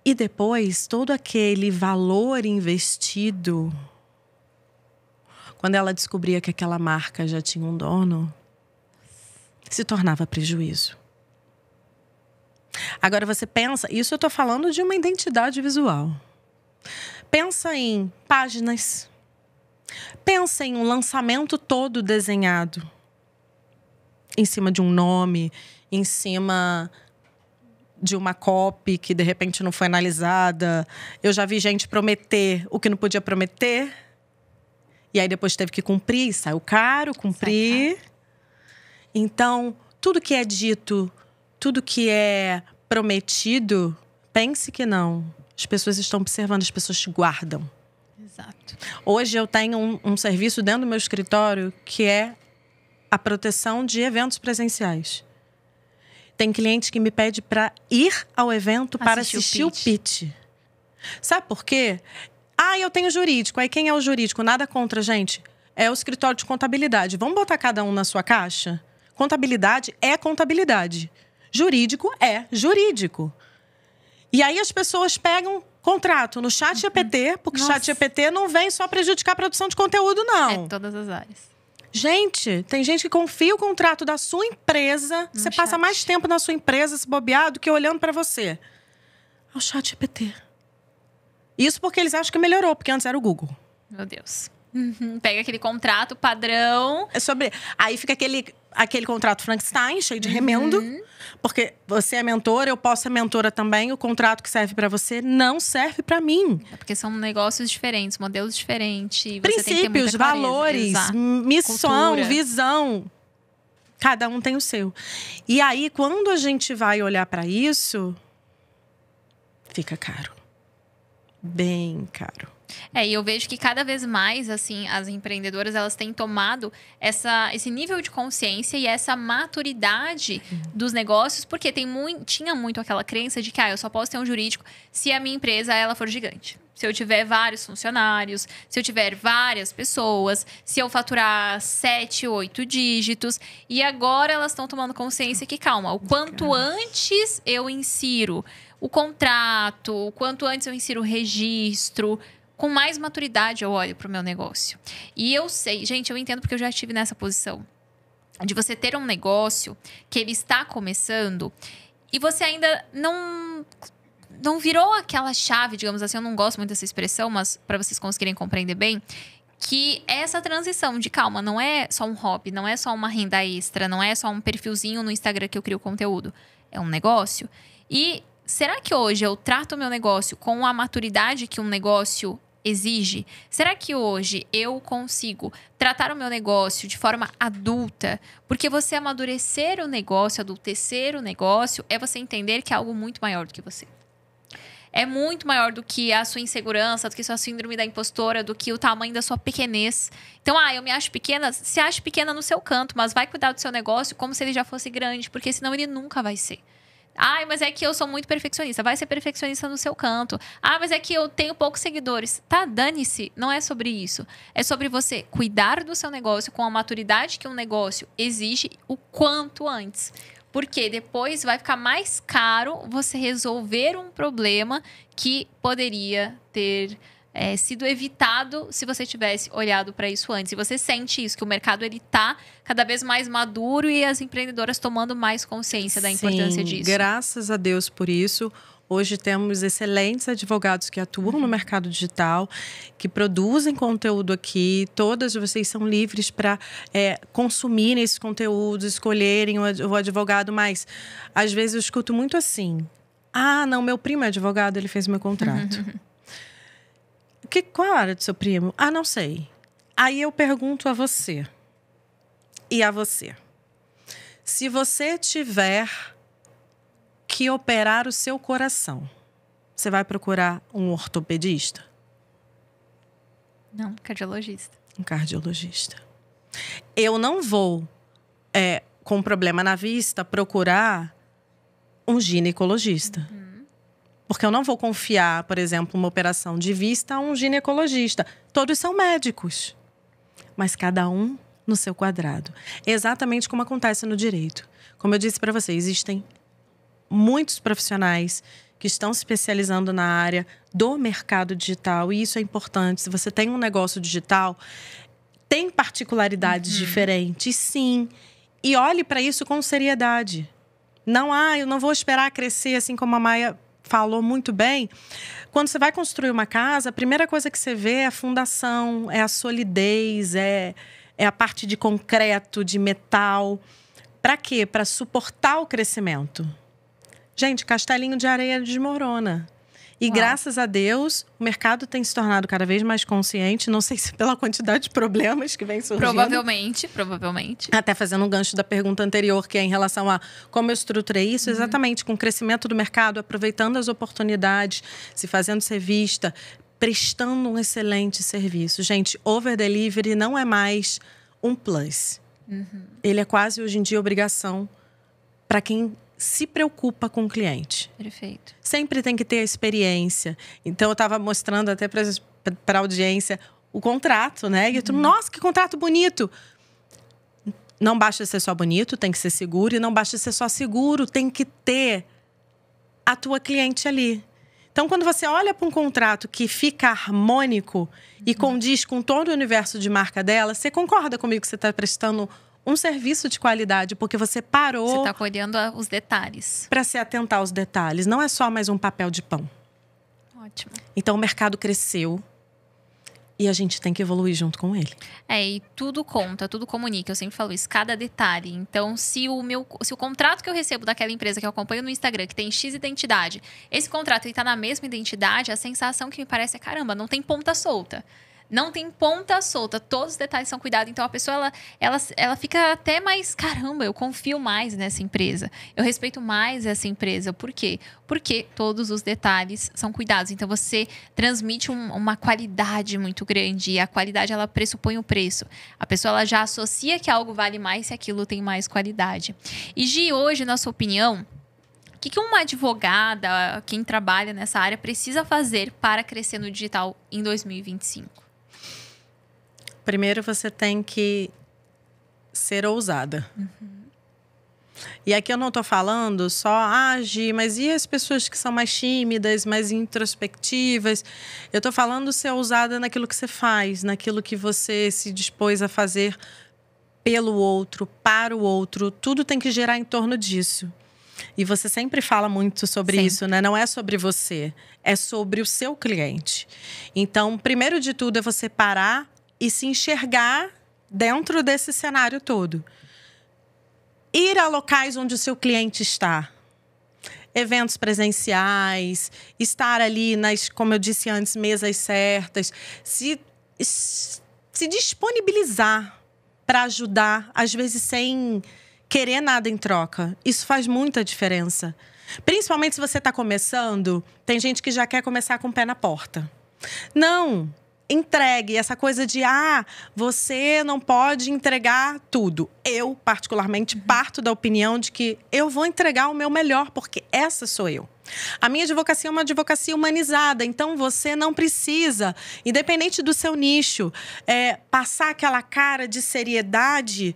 E depois, todo aquele valor investido, quando ela descobria que aquela marca já tinha um dono, se tornava prejuízo. Agora você pensa, isso eu estou falando de uma identidade visual. Pensa em páginas. Pensa em um lançamento todo desenhado. Em cima de um nome, em cima de uma copy que, de repente, não foi analisada. Eu já vi gente prometer o que não podia prometer. E aí, depois teve que cumprir. Saiu caro cumprir. Então, tudo que é dito, tudo que é prometido, pense que não. As pessoas estão observando, as pessoas te guardam. Exato. Hoje, eu tenho um serviço dentro do meu escritório que é a proteção de eventos presenciais. Tem cliente que me pede para ir ao evento para assistir o pitch. Sabe por quê? Eu tenho jurídico. Aí quem é o jurídico? Nada contra, gente. É o escritório de contabilidade. Vamos botar cada um na sua caixa? Contabilidade é contabilidade. Jurídico é jurídico. E aí as pessoas pegam contrato no ChatGPT, porque o ChatGPT não vem só prejudicar a produção de conteúdo, não. É todas as áreas. Gente, tem gente que confia o contrato da sua empresa. Você passa mais tempo na sua empresa se bobear do que olhando para você. É o ChatGPT. Isso porque eles acham que melhorou, porque antes era o Google. Meu Deus. Pega aquele contrato padrão. Aí fica aquele contrato Frankenstein, cheio de remendo. Porque você é mentora, eu posso ser mentora também. O contrato que serve para você não serve para mim. É porque são negócios diferentes, modelos diferentes. Princípios, valores, missão, visão. Cada um tem o seu. E aí, quando a gente vai olhar para isso, fica caro. Bem caro. E eu vejo que cada vez mais, assim, as empreendedoras, elas têm tomado esse nível de consciência e essa maturidade dos negócios, porque tinha muito aquela crença de que eu só posso ter um jurídico se a minha empresa ela for gigante. Se eu tiver vários funcionários, se eu tiver várias pessoas, se eu faturar 7, 8 dígitos. E agora elas estão tomando consciência que, calma, o quanto antes eu insiro o contrato, o quanto antes eu insiro o registro, com mais maturidade eu olho para o meu negócio. E eu sei, gente, eu entendo porque eu já estive nessa posição. De você ter um negócio que ele está começando e você ainda não virou aquela chave, digamos assim, eu não gosto muito dessa expressão, mas para vocês conseguirem compreender bem, que é essa transição de calma, não é só um hobby, não é só uma renda extra, não é só um perfilzinho no Instagram que eu crio conteúdo. É um negócio. E será que hoje eu trato o meu negócio com a maturidade que um negócio exige? Será que hoje eu consigo tratar o meu negócio de forma adulta? Porque você amadurecer o negócio, adultecer o negócio, é você entender que é algo muito maior do que você. É muito maior do que a sua insegurança, do que a sua síndrome da impostora, do que o tamanho da sua pequenez. Então, eu me acho pequena. Se acha pequena no seu canto, mas vai cuidar do seu negócio como se ele já fosse grande, porque senão ele nunca vai ser. Mas é que eu sou muito perfeccionista. Vai ser perfeccionista no seu canto. Mas é que eu tenho poucos seguidores. Tá, dane-se. Não é sobre isso. É sobre você cuidar do seu negócio com a maturidade que um negócio exige o quanto antes. Porque depois vai ficar mais caro você resolver um problema que poderia ter sido evitado se você tivesse olhado para isso antes. E você sente isso, que o mercado ele tá cada vez mais maduro e as empreendedoras tomando mais consciência da importância disso. Graças a Deus por isso. Hoje temos excelentes advogados que atuam no mercado digital, que produzem conteúdo aqui. Todas vocês são livres para consumirem esses conteúdos, escolherem o advogado. Mas, às vezes, eu escuto muito assim. Não, meu primo é advogado, ele fez meu contrato. Qual a área do seu primo? Não sei. Aí eu pergunto a você. E a você. Se você tiver que operar o seu coração, você vai procurar um ortopedista? Não, cardiologista. Um cardiologista. Eu não vou, com problema na vista, procurar um ginecologista. Porque eu não vou confiar, por exemplo, uma operação de vista a um ginecologista. Todos são médicos, mas cada um no seu quadrado. Exatamente como acontece no direito. Como eu disse para você, existem muitos profissionais que estão se especializando na área do mercado digital, e isso é importante. Se você tem um negócio digital, tem particularidades diferentes, sim. E olhe para isso com seriedade. Não, eu não vou esperar crescer, assim como a Maia falou muito bem. Quando você vai construir uma casa, a primeira coisa que você vê é a fundação, é a solidez, é a parte de concreto, de metal. Para quê? Para suportar o crescimento. Gente, castelinho de areia desmorona. E graças a Deus, o mercado tem se tornado cada vez mais consciente. Não sei se pela quantidade de problemas que vem surgindo. Provavelmente. Até fazendo um gancho da pergunta anterior, que é em relação a como eu estruturei isso. Exatamente, com o crescimento do mercado, aproveitando as oportunidades, se fazendo ser vista, prestando um excelente serviço. Gente, over delivery não é mais um plus. Ele é quase, hoje em dia, obrigação para quem se preocupa com o cliente. Perfeito. Sempre tem que ter a experiência. Então, eu estava mostrando até para a audiência o contrato, né? E eu tô, nossa, que contrato bonito! Não basta ser só bonito, tem que ser seguro. E não basta ser só seguro, tem que ter a tua cliente ali. Então, quando você olha para um contrato que fica harmônico e condiz com todo o universo de marca dela, você concorda comigo que você está prestando um serviço de qualidade, porque você parou... Você está olhando os detalhes. Para se atentar aos detalhes. Não é só mais um papel de pão. Ótimo. Então, o mercado cresceu e a gente tem que evoluir junto com ele. E tudo conta, tudo comunica. Eu sempre falo isso, cada detalhe. Então, se o contrato que eu recebo daquela empresa que eu acompanho no Instagram, que tem X identidade, esse contrato está na mesma identidade, a sensação que me parece é, caramba, não tem ponta solta. Não tem ponta solta, todos os detalhes são cuidados. Então, a pessoa, ela fica até mais... Caramba, eu confio mais nessa empresa. Eu respeito mais essa empresa. Por quê? Porque todos os detalhes são cuidados. Então, você transmite uma qualidade muito grande. E a qualidade, ela pressupõe o preço. A pessoa, ela já associa que algo vale mais se aquilo tem mais qualidade. E, Gi, hoje, na sua opinião, o que uma advogada, quem trabalha nessa área, precisa fazer para crescer no digital em 2025? Primeiro, você tem que ser ousada. E aqui eu não estou falando só, Gi, mas e as pessoas que são mais tímidas, mais introspectivas? Eu estou falando ser ousada naquilo que você faz, naquilo que você se dispôs a fazer pelo outro, para o outro. Tudo tem que girar em torno disso. E você sempre fala muito sobre isso, né? Não é sobre você, é sobre o seu cliente. Então, primeiro de tudo é você parar e se enxergar dentro desse cenário todo. Ir a locais onde o seu cliente está. Eventos presenciais, estar ali nas, como eu disse antes, mesas certas. Se disponibilizar para ajudar, às vezes sem querer nada em troca. Isso faz muita diferença. Principalmente se você está começando, tem gente que já quer começar com o pé na porta. Não! Entregue essa coisa de você não pode entregar tudo. Eu, particularmente, parto da opinião de que eu vou entregar o meu melhor, porque essa sou eu. A minha advocacia é uma advocacia humanizada, então você não precisa, independente do seu nicho, passar aquela cara de seriedade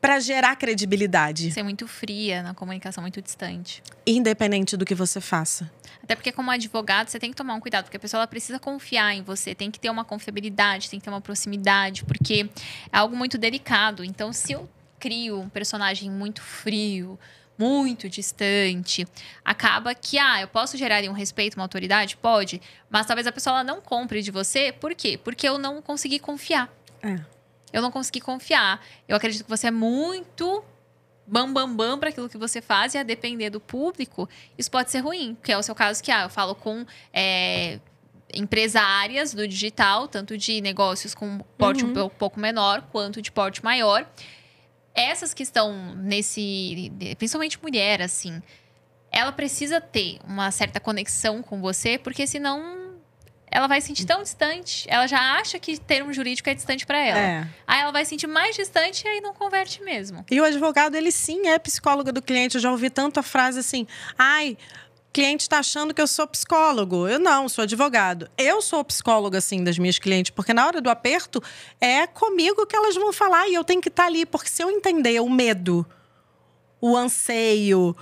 para gerar credibilidade. Ser muito fria na comunicação, muito distante. Independente do que você faça. Até porque, como advogado, você tem que tomar um cuidado, porque a pessoa ela precisa confiar em você, tem que ter uma confiabilidade, tem que ter uma proximidade, porque é algo muito delicado. Então, se eu crio um personagem muito frio, muito distante, acaba que, eu posso gerar ali um respeito, uma autoridade? Pode, mas talvez a pessoa ela não compre de você. Por quê? Porque eu não consegui confiar. Eu não consegui confiar. Eu acredito que você é muito bam para aquilo que você faz, e a depender do público, isso pode ser ruim. Que é o seu caso que eu falo com empresárias do digital, tanto de negócios com porte um pouco menor, quanto de porte maior. Essas que estão principalmente mulher, assim, ela precisa ter uma certa conexão com você, porque senão ela vai se sentir tão distante. Ela já acha que termo jurídico é distante para ela. Aí ela vai se sentir mais distante e aí não converte mesmo. E o advogado, ele sim é psicólogo do cliente. Eu já ouvi tanto a frase assim, cliente está achando que eu sou psicólogo. Eu não, sou advogado. Eu sou psicóloga, assim, das minhas clientes, porque na hora do aperto é comigo que elas vão falar e eu tenho que estar ali. Porque se eu entender o medo, o anseio,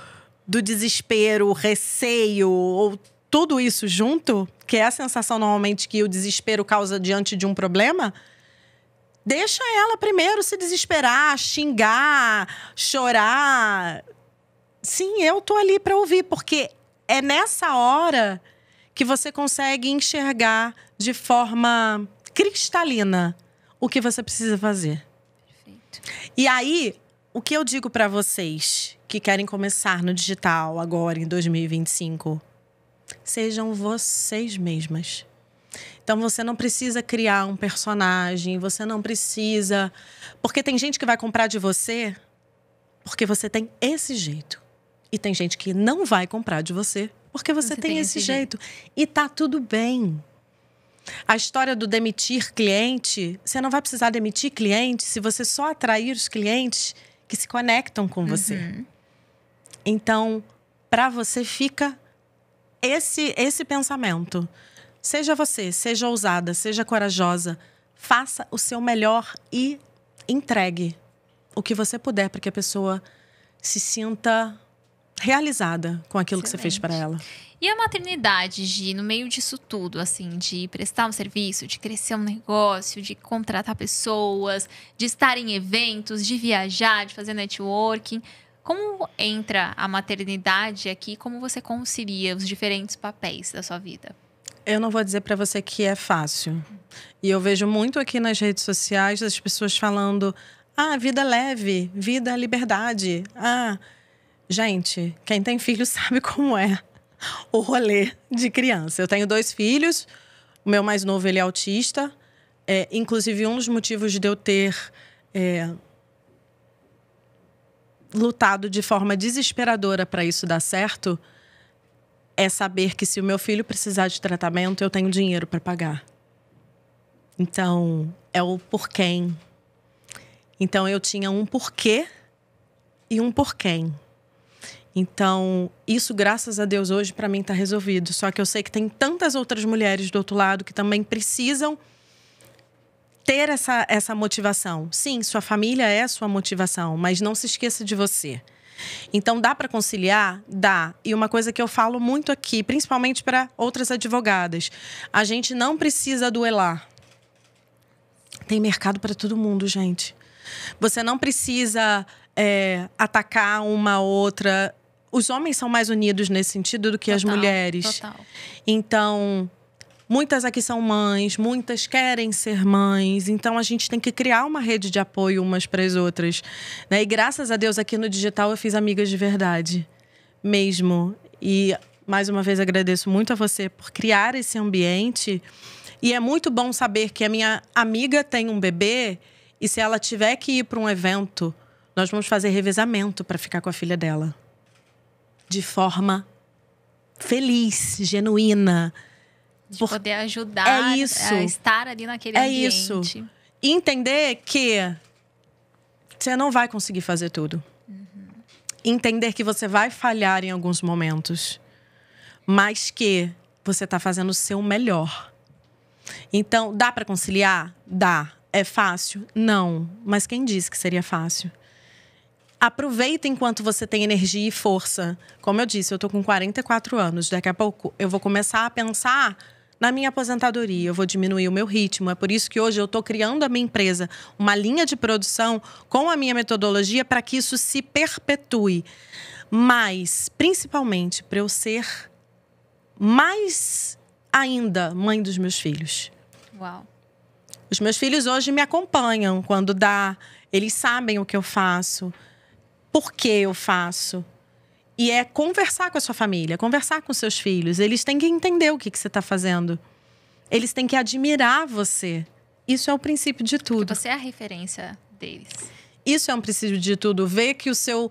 do desespero, o receio, ou tudo isso junto, que é a sensação normalmente que o desespero causa diante de um problema, deixa ela primeiro se desesperar, xingar, chorar. Sim, eu tô ali para ouvir, porque é nessa hora que você consegue enxergar de forma cristalina o que você precisa fazer. Perfeito. E aí, o que eu digo para vocês que querem começar no digital agora, em 2025? Sejam vocês mesmas. Então, você não precisa criar um personagem, você não precisa... Porque tem gente que vai comprar de você porque você tem esse jeito. E tem gente que não vai comprar de você porque você tem esse jeito. E tá tudo bem. A história do demitir cliente, você não vai precisar demitir cliente se você só atrair os clientes que se conectam com você. Então, para você fica esse pensamento. Seja você, seja ousada, seja corajosa. Faça o seu melhor e entregue o que você puder para que a pessoa se sinta realizada com aquilo que você fez para ela. E a maternidade, Gi, no meio disso tudo, assim, de prestar um serviço, de crescer um negócio, de contratar pessoas, de estar em eventos, de viajar, de fazer networking. Como entra a maternidade aqui? Como você concilia os diferentes papéis da sua vida? Eu não vou dizer para você que é fácil. E eu vejo muito aqui nas redes sociais as pessoas falando: vida leve, vida liberdade. Gente, quem tem filho sabe como é o rolê de criança. Eu tenho 2 filhos. O meu mais novo, ele é autista. Inclusive, um dos motivos de eu ter lutado de forma desesperadora para isso dar certo é saber que se o meu filho precisar de tratamento, eu tenho dinheiro para pagar. Então, é o por quem. Então, eu tinha um porquê e um por quem. Então, isso, graças a Deus, hoje para mim está resolvido. Só que eu sei que tem tantas outras mulheres do outro lado que também precisam ter essa motivação. Sim, sua família é a sua motivação, mas não se esqueça de você. Então, dá para conciliar? Dá. E uma coisa que eu falo muito aqui, principalmente para outras advogadas: a gente não precisa duelar. Tem mercado para todo mundo, gente. Você não precisa atacar uma outra. Os homens são mais unidos nesse sentido do que as mulheres. Total. Então, muitas aqui são mães, muitas querem ser mães. Então, a gente tem que criar uma rede de apoio umas para as outras, né? E graças a Deus, aqui no digital, eu fiz amigas de verdade. Mesmo. E, mais uma vez, agradeço muito a você por criar esse ambiente. E é muito bom saber que a minha amiga tem um bebê e se ela tiver que ir para um evento, nós vamos fazer revezamento para ficar com a filha dela. De forma feliz, genuína. De poder ajudar a estar ali naquele ambiente. É isso. E entender que você não vai conseguir fazer tudo. Entender que você vai falhar em alguns momentos. Mas que você está fazendo o seu melhor. Então, dá para conciliar? Dá. É fácil? Não. Mas quem disse que seria fácil? Aproveita enquanto você tem energia e força. Como eu disse, eu estou com 44 anos. Daqui a pouco eu vou começar a pensar na minha aposentadoria. Eu vou diminuir o meu ritmo. É por isso que hoje eu estou criando a minha empresa, uma linha de produção com a minha metodologia para que isso se perpetue. Mas, principalmente, para eu ser mais ainda mãe dos meus filhos. Uau. Os meus filhos hoje me acompanham quando dá. Eles sabem o que eu faço. Por que eu faço? E é conversar com a sua família, conversar com seus filhos. Eles têm que entender o que você está fazendo. Eles têm que admirar você. Isso é o princípio de tudo. Porque você é a referência deles. Isso é um princípio de tudo. Ver que o seu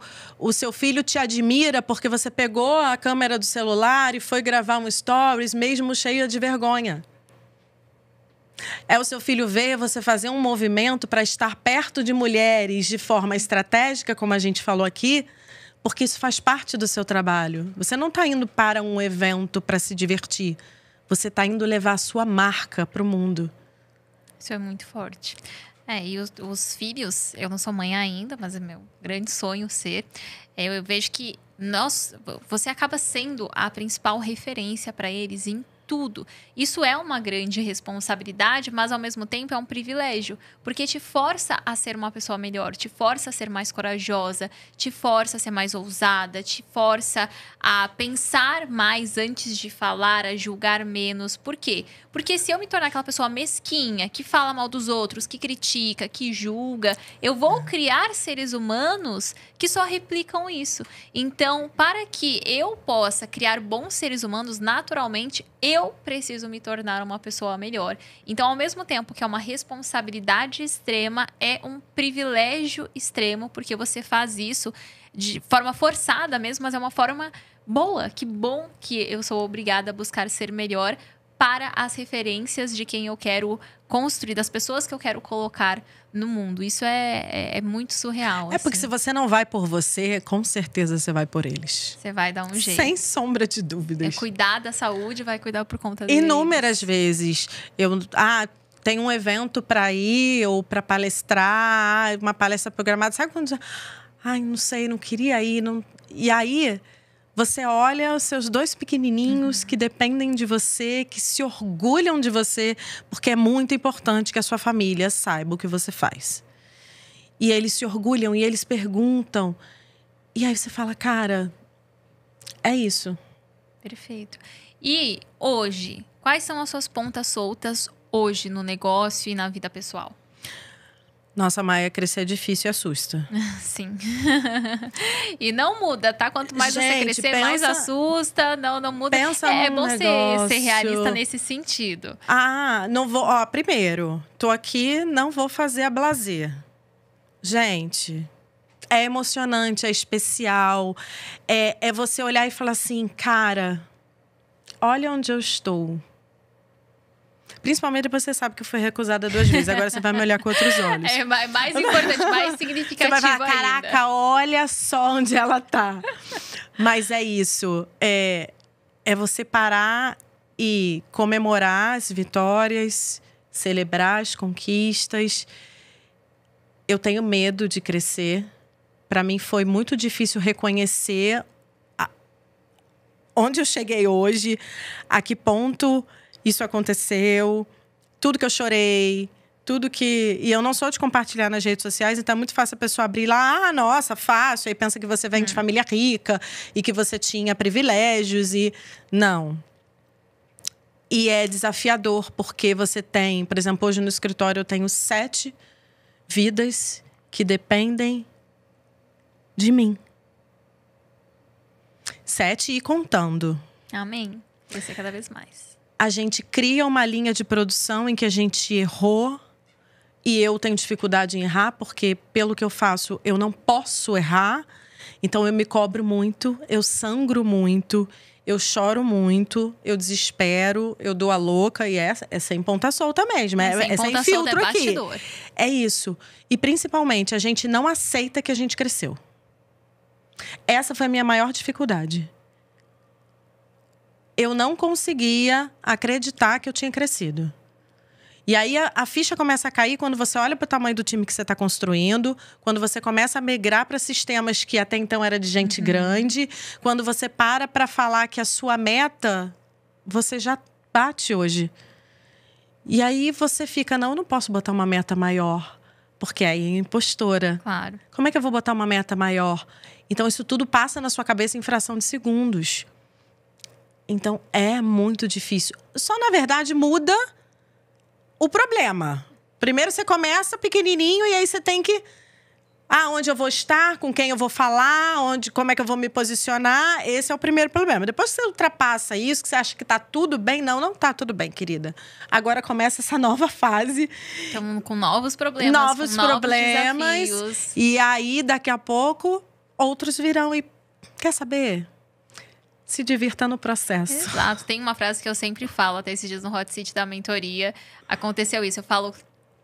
filho te admira porque você pegou a câmera do celular e foi gravar um stories, mesmo cheia de vergonha. É o seu filho ver você fazer um movimento para estar perto de mulheres de forma estratégica, como a gente falou aqui, porque isso faz parte do seu trabalho. Você não está indo para um evento para se divertir. Você está indo levar a sua marca para o mundo. Isso é muito forte. E os filhos, eu não sou mãe ainda, mas é meu grande sonho ser. Eu vejo que você acaba sendo a principal referência para eles em tudo. Isso é uma grande responsabilidade, mas ao mesmo tempo é um privilégio, porque te força a ser uma pessoa melhor, te força a ser mais corajosa, te força a ser mais ousada, te força a pensar mais antes de falar, a julgar menos. Por quê? Porque se eu me tornar aquela pessoa mesquinha, que fala mal dos outros, que critica, que julga, eu vou criar seres humanos que só replicam isso. Então, para que eu possa criar bons seres humanos, naturalmente, eu preciso me tornar uma pessoa melhor. Então, ao mesmo tempo que é uma responsabilidade extrema, é um privilégio extremo, porque você faz isso de forma forçada mesmo, mas é uma forma boa. Que bom que eu sou obrigada a buscar ser melhor para as referências de quem eu quero construir, das pessoas que eu quero colocar no mundo. Isso é muito surreal. É porque se você não vai por você, com certeza você vai por eles. Você vai dar um jeito. Sem sombra de dúvidas. É cuidar da saúde, vai cuidar por conta deles. Inúmeras vezes. Tem um evento para ir ou para palestrar, uma palestra programada. Sabe quando... não sei, não queria ir. Não... E aí... Você olha os seus 2 pequenininhos que dependem de você, que se orgulham de você, porque é muito importante que a sua família saiba o que você faz. E eles se orgulham e eles perguntam. E aí você fala, cara, é isso. Perfeito. E hoje, quais são as suas pontas soltas hoje no negócio e na vida pessoal? Nossa, Maia, crescer é difícil e assusta. Sim. E não muda, tá? Quanto mais você crescer, mais assusta. Não muda. É bom ser realista nesse sentido. Não vou... primeiro, tô aqui, não vou fazer a blasé. Gente, é emocionante, é especial. É você olhar e falar assim, cara, olha onde eu estou. Principalmente depois você sabe que eu fui recusada 2 vezes. Agora você vai me olhar com outros olhos. É mais importante, mais significativo ainda. Você vai falar, caraca, olha só onde ela tá. Mas é isso. É você parar e comemorar as vitórias, celebrar as conquistas. Eu tenho medo de crescer. Para mim foi muito difícil reconhecer onde eu cheguei hoje, a que ponto isso aconteceu, tudo que eu chorei, tudo que... E eu não sou de compartilhar nas redes sociais, então é muito fácil a pessoa abrir lá, nossa, fácil, aí pensa que você vem de família rica e que você tinha privilégios e... Não. E é desafiador, porque você tem... Por exemplo, hoje no escritório eu tenho 7 vidas que dependem de mim. 7 e contando. Amém. Vai ser cada vez mais. A gente cria uma linha de produção em que a gente errou e eu tenho dificuldade em errar, porque pelo que eu faço, eu não posso errar. Então, eu me cobro muito, eu sangro muito, eu choro muito, eu desespero, eu dou a louca. E é sem ponta solta mesmo, é sem filtro aqui. É isso. E, principalmente, a gente não aceita que a gente cresceu. Essa foi a minha maior dificuldade. Eu não conseguia acreditar que eu tinha crescido. E aí a ficha começa a cair quando você olha para o tamanho do time que você está construindo, quando você começa a migrar para sistemas que até então era de gente grande, quando você para falar que a sua meta, você já bate hoje. E aí você fica, não, eu não posso botar uma meta maior, porque aí é impostora. Claro. Como é que eu vou botar uma meta maior? Então isso tudo passa na sua cabeça em fração de segundos. Então, é muito difícil. Só, na verdade, muda o problema. Primeiro, você começa pequenininho e aí você tem que... onde eu vou estar, com quem eu vou falar, como é que eu vou me posicionar. Esse é o primeiro problema. Depois que você ultrapassa isso, que você acha que tá tudo bem. Não tá tudo bem, querida. Agora começa essa nova fase. Estamos com novos problemas. Novos desafios. E aí, daqui a pouco, outros virão e... Quer saber? Se divirta no processo. Exato. Tem uma frase que eu sempre falo, até esses dias no Hot Seat da mentoria. Aconteceu isso. Eu falo,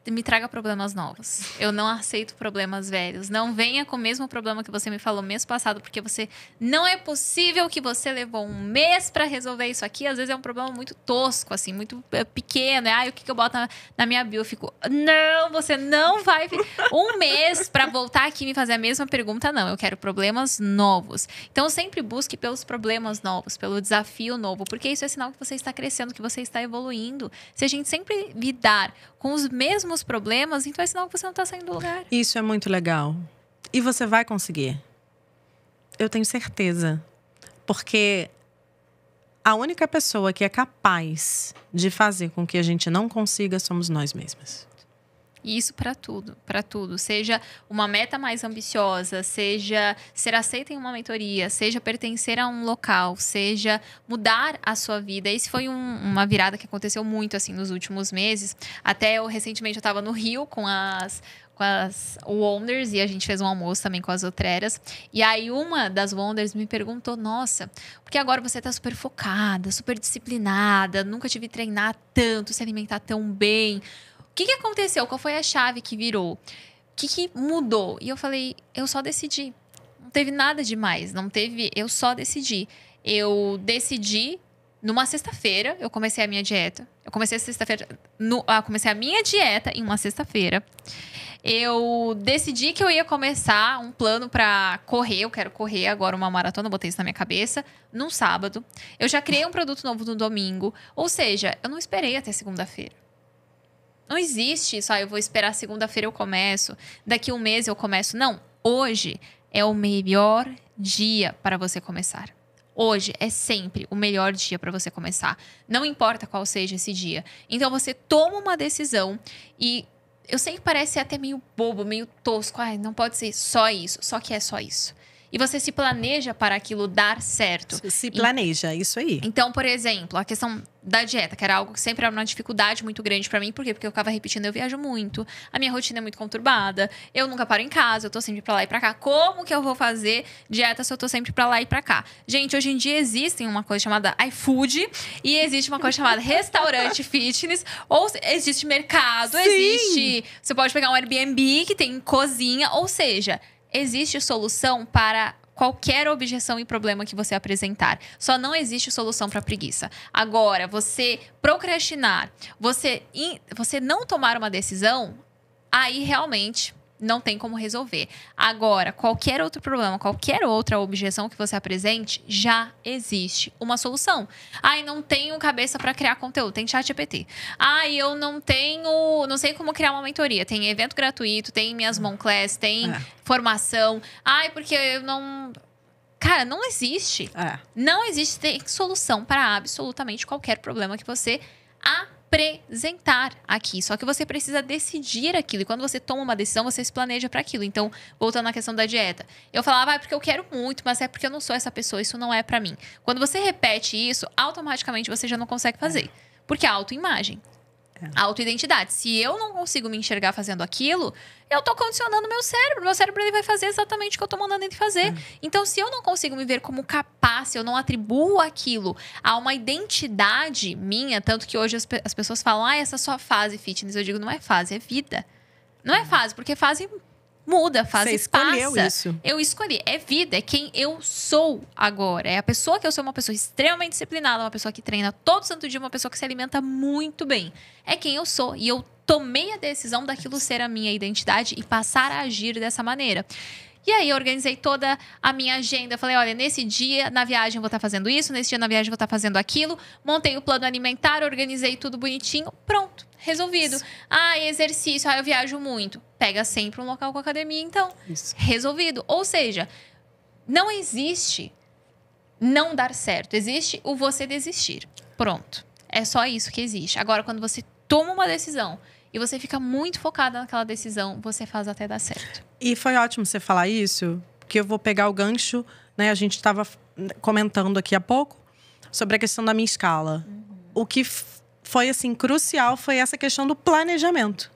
me traga problemas novos. Eu não aceito problemas velhos. Não venha com o mesmo problema que você me falou mês passado, porque você não é possível que você levou um mês para resolver isso aqui. Às vezes é um problema muito tosco, assim, muito pequeno. O que eu boto na minha bio? Eu fico, não, você não vai um mês para voltar aqui e me fazer a mesma pergunta. Não, eu quero problemas novos. Então, sempre busque pelos problemas novos, pelo desafio novo, porque isso é sinal que você está crescendo, que você está evoluindo. Se a gente sempre lidar com os mesmos problemas, então é sinal que você não está saindo do lugar. Isso é muito legal. E você vai conseguir. Eu tenho certeza. Porque a única pessoa que é capaz de fazer com que a gente não consiga somos nós mesmas. E isso para tudo. Seja uma meta mais ambiciosa, seja ser aceita em uma mentoria, seja pertencer a um local, seja mudar a sua vida. Esse foi uma virada que aconteceu muito, assim, nos últimos meses. Até recentemente eu estava no Rio com as Wonders e a gente fez um almoço também com as outreras. E aí uma das Wonders me perguntou, nossa, porque agora você tá super focada, super disciplinada, nunca tive que treinar tanto, se alimentar tão bem. O que aconteceu? Qual foi a chave que virou? O que mudou? E eu falei, eu só decidi. Não teve nada demais. Eu só decidi. Eu decidi numa sexta-feira, eu comecei a minha dieta. Eu comecei comecei a minha dieta em uma sexta-feira. Eu decidi que eu ia começar um plano pra correr. Eu quero correr agora uma maratona, botei isso na minha cabeça, num sábado. Eu já criei um produto novo no domingo. Ou seja, eu não esperei até segunda-feira. Não existe isso, eu vou esperar segunda-feira eu começo, daqui um mês eu começo. Não, hoje é o melhor dia para você começar. Hoje é sempre o melhor dia para você começar. Não importa qual seja esse dia. Então você toma uma decisão e eu sei que parece até meio bobo, meio tosco. Não pode ser só isso, só que é só isso. E você se planeja para aquilo dar certo. Se planeja, isso aí. Então, por exemplo, a questão da dieta, que era algo que sempre era uma dificuldade muito grande pra mim. Por quê? Porque eu ficava repetindo, eu viajo muito, a minha rotina é muito conturbada, eu nunca paro em casa, eu tô sempre pra lá e pra cá. Como que eu vou fazer dieta se eu tô sempre pra lá e pra cá? Gente, hoje em dia existe uma coisa chamada iFood e existe uma coisa chamada restaurante fitness, ou existe mercado, existe... Você pode pegar um Airbnb que tem cozinha, ou seja... Existe solução para qualquer objeção e problema que você apresentar. Só não existe solução para preguiça. Agora, você procrastinar, você não tomar uma decisão, aí realmente não tem como resolver. Agora, qualquer outro problema, qualquer outra objeção que você apresente, já existe uma solução. Não tenho cabeça para criar conteúdo, tem ChatGPT. Eu não sei como criar uma mentoria. Tem evento gratuito, tem minhas Monclass, tem formação. Porque eu não... Cara, não existe. Não existe, tem solução para absolutamente qualquer problema que você apresentar aqui. Só que você precisa decidir aquilo. E quando você toma uma decisão, você se planeja para aquilo. Então, voltando à questão da dieta. Eu falava, porque eu quero muito, mas é porque eu não sou essa pessoa, isso não é para mim. Quando você repete isso, automaticamente você já não consegue fazer. Porque é autoimagem. Autoidentidade. Se eu não consigo me enxergar fazendo aquilo, eu tô condicionando meu cérebro. Meu cérebro ele vai fazer exatamente o que eu tô mandando ele fazer. Então, se eu não consigo me ver como capaz, se eu não atribuo aquilo a uma identidade minha, tanto que hoje as pessoas falam, essa é a sua fase fitness. Eu digo, não é fase, é vida. Não é fase, porque fase muda, fase Você escolheu passa. Isso. Eu escolhi. É vida, é quem eu sou agora. É a pessoa que eu sou, uma pessoa extremamente disciplinada, uma pessoa que treina todo santo dia, uma pessoa que se alimenta muito bem. É quem eu sou. E eu tomei a decisão daquilo ser a minha identidade e passar a agir dessa maneira. E aí, eu organizei toda a minha agenda. Eu falei, olha, nesse dia, na viagem, eu vou estar fazendo isso. Nesse dia, na viagem, eu vou estar fazendo aquilo. Montei o plano alimentar, organizei tudo bonitinho. Pronto, resolvido. Exercício. Eu viajo muito. Pega sempre um local com academia, então. Isso. Resolvido. Ou seja, não existe não dar certo. Existe o você desistir. Pronto. É só isso que existe. Agora, quando você toma uma decisão e você fica muito focada naquela decisão, você faz até dar certo. E foi ótimo você falar isso, porque eu vou pegar o gancho, né? A gente estava comentando aqui há pouco sobre a questão da minha escala. O que foi, assim, crucial foi essa questão do planejamento.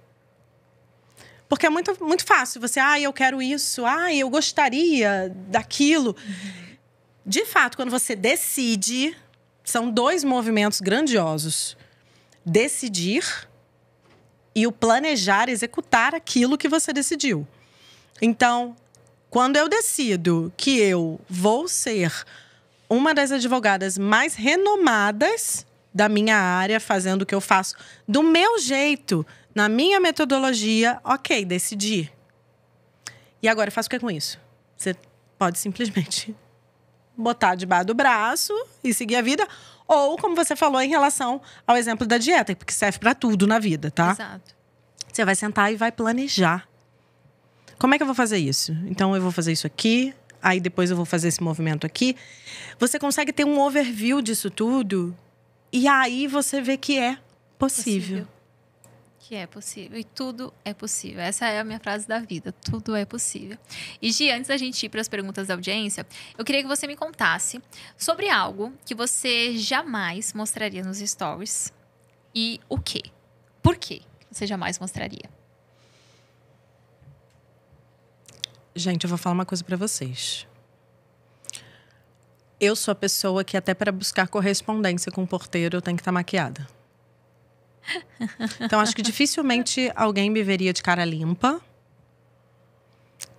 Porque é muito, muito fácil você, eu quero isso, eu gostaria daquilo. De fato, quando você decide, são dois movimentos grandiosos. Decidir e o planejar, executar aquilo que você decidiu. Então, quando eu decido que eu vou ser uma das advogadas mais renomadas da minha área, fazendo o que eu faço do meu jeito, na minha metodologia, ok, decidi. E agora eu faço o que com isso? Você pode simplesmente botar debaixo do braço e seguir a vida. Ou, como você falou, em relação ao exemplo da dieta, porque serve para tudo na vida, tá? Exato. Você vai sentar e vai planejar. Como é que eu vou fazer isso? Então, eu vou fazer isso aqui, aí depois eu vou fazer esse movimento aqui. Você consegue ter um overview disso tudo e aí você vê que é possível. Que é possível. E tudo é possível. Essa é a minha frase da vida. Tudo é possível. E, Gi, antes da gente ir para as perguntas da audiência, eu queria que você me contasse sobre algo que você jamais mostraria nos stories. E o quê? Por quê você jamais mostraria? Gente, eu vou falar uma coisa pra vocês. Eu sou a pessoa que até para buscar correspondência com o porteiro eu tenho que estar maquiada. Então, acho que dificilmente alguém me veria de cara limpa.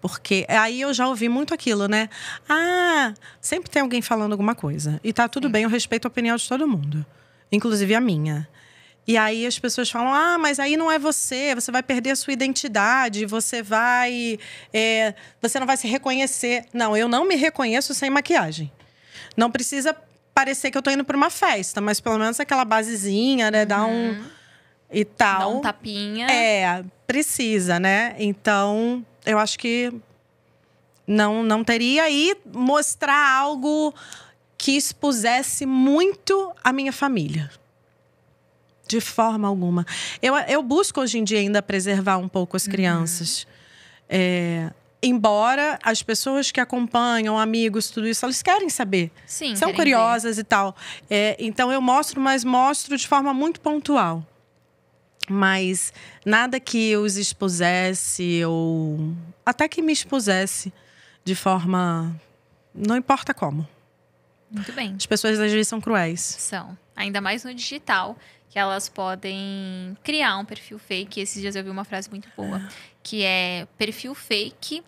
Porque aí eu já ouvi muito aquilo, né? Ah, sempre tem alguém falando alguma coisa. E tá tudo bem, eu respeito a opinião de todo mundo. Inclusive a minha. E aí as pessoas falam, ah, mas aí não é você vai perder a sua identidade, você não vai se reconhecer. Não, eu não me reconheço sem maquiagem. Não precisa parecer que eu tô indo pra uma festa, mas pelo menos aquela basezinha, né? Dá um... e tal. Dá um tapinha. Precisa, né? Então, eu acho que não teria aí mostrar algo que expusesse muito a minha família. De forma alguma. Eu busco hoje em dia ainda preservar um pouco as crianças. Embora as pessoas que acompanham, amigos, tudo isso, elas querem saber. Sim, são curiosas ver. E tal. Então, eu mostro, mas mostro de forma muito pontual. Mas nada que os expusesse ou até que me expusesse de forma... Não importa como. Muito bem. As pessoas às vezes são cruéis. São. Ainda mais no digital, que elas podem criar um perfil fake. Esses dias eu vi uma frase muito boa, que é: perfil fake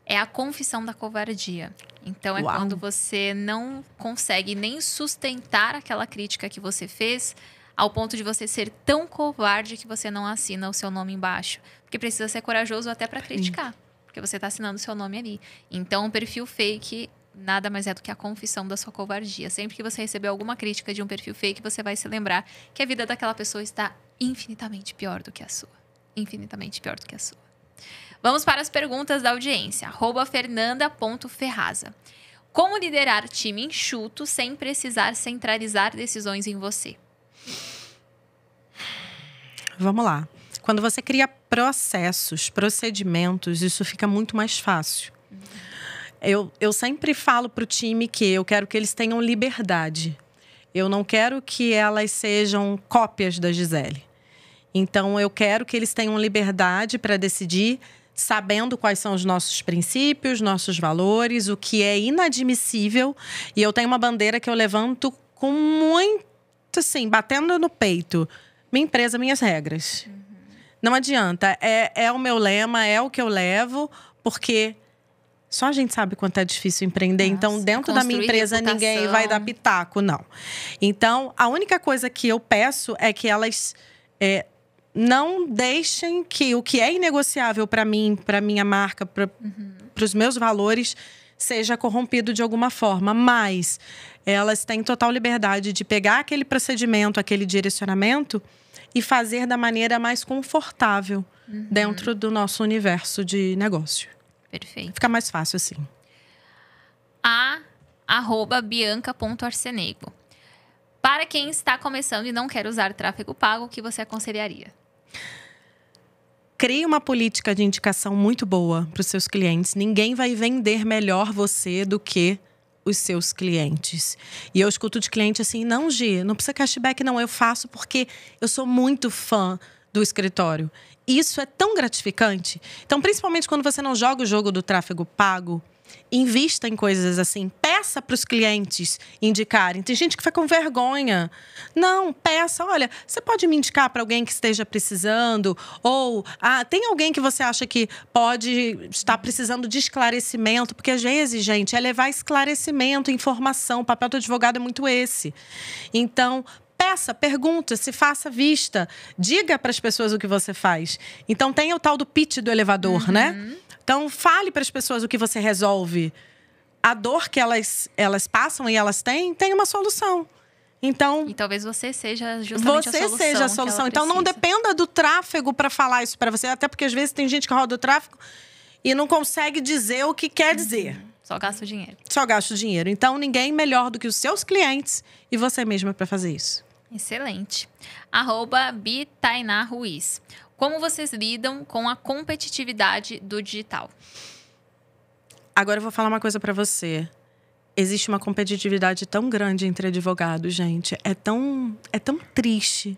é a confissão da covardia. Então, é quando você não consegue nem sustentar aquela crítica que você fez, ao ponto de você ser tão covarde que você não assina o seu nome embaixo. Porque precisa ser corajoso até para criticar. Porque você está assinando o seu nome ali. Então, o perfil fake nada mais é do que a confissão da sua covardia. Sempre que você receber alguma crítica de um perfil fake, você vai se lembrar que a vida daquela pessoa está infinitamente pior do que a sua. Infinitamente pior do que a sua. Vamos para as perguntas da audiência. @fernanda.ferraza. Como liderar time enxuto sem precisar centralizar decisões em você? Vamos lá. Quando você cria processos, procedimentos, isso fica muito mais fácil. Eu sempre falo para o time que eu quero que eles tenham liberdade. Eu não quero que elas sejam cópias da Gisele. Então, eu quero que eles tenham liberdade para decidir, sabendo quais são os nossos princípios, nossos valores, o que é inadmissível. E eu tenho uma bandeira que eu levanto com muito, assim, batendo no peito. Minha empresa, minhas regras. Não adianta. É o meu lema, é o que eu levo, porque só a gente sabe quanto é difícil empreender. Nossa, então, dentro da minha empresa, reputação. Ninguém vai dar pitaco, não. Então, a única coisa que eu peço é que elas não deixem que o que é inegociável para mim, para minha marca, para os meus valores, seja corrompido de alguma forma. Mas elas têm total liberdade de pegar aquele procedimento, aquele direcionamento e fazer da maneira mais confortável dentro do nosso universo de negócio. Perfeito. Fica mais fácil assim. @bianca.arcenego. Para quem está começando e não quer usar tráfego pago, o que você aconselharia? Crie uma política de indicação muito boa para os seus clientes. Ninguém vai vender melhor você do que os seus clientes. E eu escuto de cliente assim, não, Gi, não precisa cashback não, eu faço porque eu sou muito fã do escritório. Isso é tão gratificante. Então, principalmente quando você não joga o jogo do tráfego pago, Invista em coisas assim. Peça para os clientes indicarem. Tem gente que fica com vergonha. Não, peça. Olha, você pode me indicar para alguém que esteja precisando? Ou tem alguém que você acha que pode estar precisando de esclarecimento? Porque às vezes, gente, é levar esclarecimento, informação. O papel do advogado é muito esse. Então, peça, pergunta, se faça vista. Diga para as pessoas o que você faz. Então, tem o tal do pitch do elevador, né? Então, fale para as pessoas o que você resolve. A dor que elas passam e elas têm, tem uma solução. Então, e talvez você seja justamente a solução. Você seja a solução. Então, não dependa do tráfego para falar isso para você. Até porque, às vezes, tem gente que roda o tráfego e não consegue dizer o que quer dizer. Só gasta o dinheiro. Só gasta o dinheiro. Então, ninguém melhor do que os seus clientes e você mesma para fazer isso. Excelente. @BitaináRuiz. Como vocês lidam com a competitividade do digital? Agora eu vou falar uma coisa para você. Existe uma competitividade tão grande entre advogados, gente. É tão triste.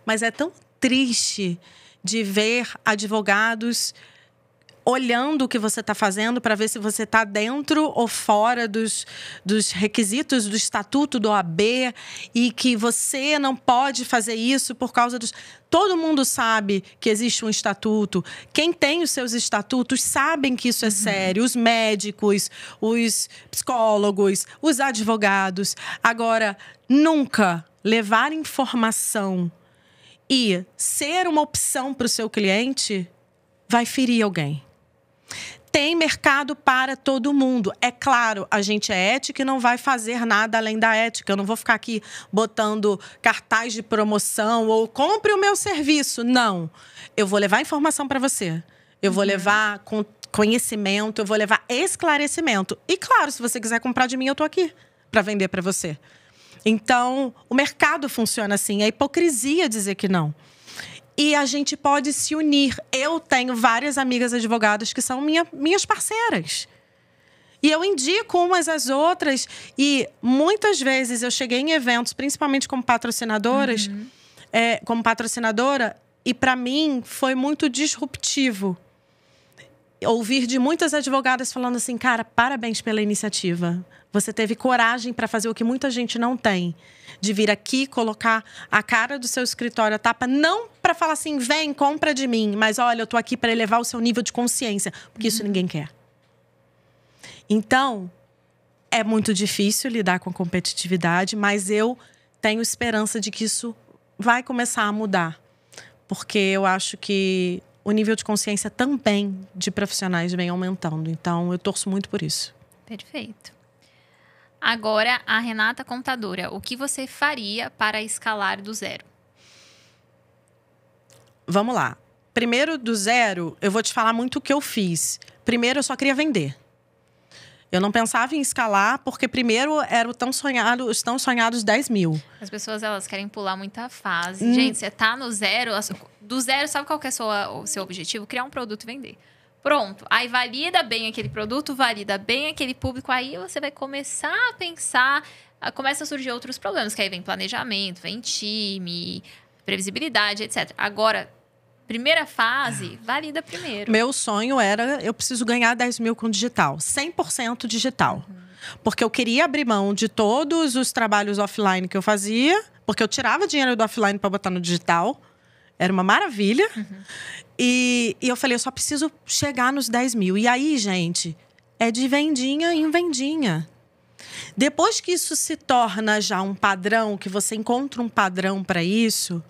Mas é tão triste de ver advogados olhando o que você está fazendo para ver se você está dentro ou fora dos requisitos do estatuto do OAB e que você não pode fazer isso por causa dos... Todo mundo sabe que existe um estatuto. Quem tem os seus estatutos sabem que isso é sério. Os médicos, os psicólogos, os advogados. Agora, nunca levar informação e ser uma opção para o seu cliente vai ferir alguém. Tem mercado para todo mundo. É claro, a gente é ética e não vai fazer nada além da ética. Eu não vou ficar aqui botando cartaz de promoção ou compre o meu serviço. Não. Eu vou levar informação para você. Eu vou levar conhecimento, eu vou levar esclarecimento. E claro, se você quiser comprar de mim, eu tô aqui para vender para você. Então, o mercado funciona assim. É hipocrisia dizer que não. E a gente pode se unir. Eu tenho várias amigas advogadas que são minhas parceiras. E eu indico umas às outras. E muitas vezes eu cheguei em eventos, principalmente como patrocinadoras, como patrocinadora, e para mim foi muito disruptivo ouvir de muitas advogadas falando assim, cara, parabéns pela iniciativa. Você teve coragem para fazer o que muita gente não tem. De vir aqui, colocar a cara do seu escritório a tapa, não para falar assim, vem, compra de mim, mas olha, eu tô aqui para elevar o seu nível de consciência, porque isso ninguém quer. Então, é muito difícil lidar com a competitividade, mas eu tenho esperança de que isso vai começar a mudar. Porque eu acho que o nível de consciência também de profissionais vem aumentando. Então, eu torço muito por isso. Perfeito. Agora, a Renata Contadora. O que você faria para escalar do zero? Vamos lá. Primeiro, do zero, eu vou te falar muito o que eu fiz. Primeiro, eu só queria vender. Eu não pensava em escalar, porque primeiro era os tão sonhados 10 mil. As pessoas, elas querem pular muita fase. Gente, você tá no zero. Do zero, sabe qual que é o seu objetivo? Criar um produto e vender. Pronto. Aí valida bem aquele produto, valida bem aquele público. Aí você vai começar a pensar... Começa a surgir outros problemas. Que aí vem planejamento, vem time, previsibilidade, etc. Agora... Primeira fase, valida primeiro. Meu sonho era, eu preciso ganhar 10 mil com digital. 100% digital. Porque eu queria abrir mão de todos os trabalhos offline que eu fazia. Porque eu tirava dinheiro do offline para botar no digital. Era uma maravilha. E eu falei, eu só preciso chegar nos 10 mil. E aí, gente, é de vendinha em vendinha. Depois que isso se torna já um padrão, que você encontra um padrão para isso...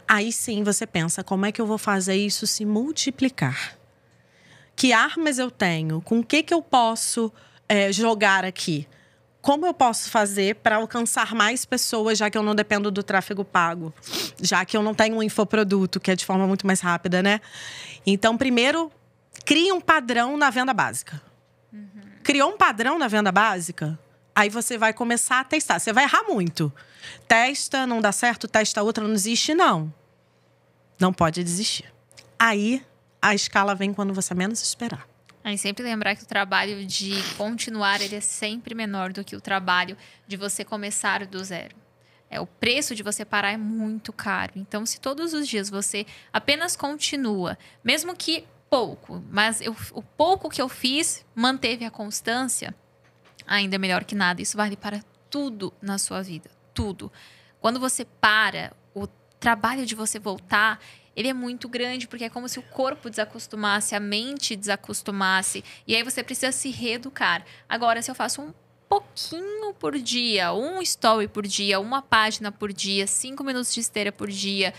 Aí sim você pensa, como é que eu vou fazer isso se multiplicar? Que armas eu tenho? Com o que eu posso jogar aqui? Como eu posso fazer para alcançar mais pessoas, já que eu não dependo do tráfego pago? Já que eu não tenho um infoproduto, que é de forma muito mais rápida, né? Então, primeiro, crie um padrão na venda básica. Criou um padrão na venda básica? Aí você vai começar a testar. Você vai errar muito. Testa, não dá certo, testa outra, não desiste, não. Não pode desistir. Aí, a escala vem quando você menos esperar. Aí sempre lembrar que o trabalho de continuar, ele é sempre menor do que o trabalho de você começar do zero. O preço de você parar é muito caro. Então, se todos os dias você apenas continua, mesmo que pouco. Mas o pouco que eu fiz manteve a constância. Ainda é melhor que nada. Isso vale para tudo na sua vida. Tudo. Quando você para, o trabalho de você voltar, ele é muito grande, porque é como se o corpo desacostumasse, a mente desacostumasse. E aí você precisa se reeducar. Agora, se eu faço um pouquinho por dia, um story por dia, uma página por dia, 5 minutos de esteira por dia,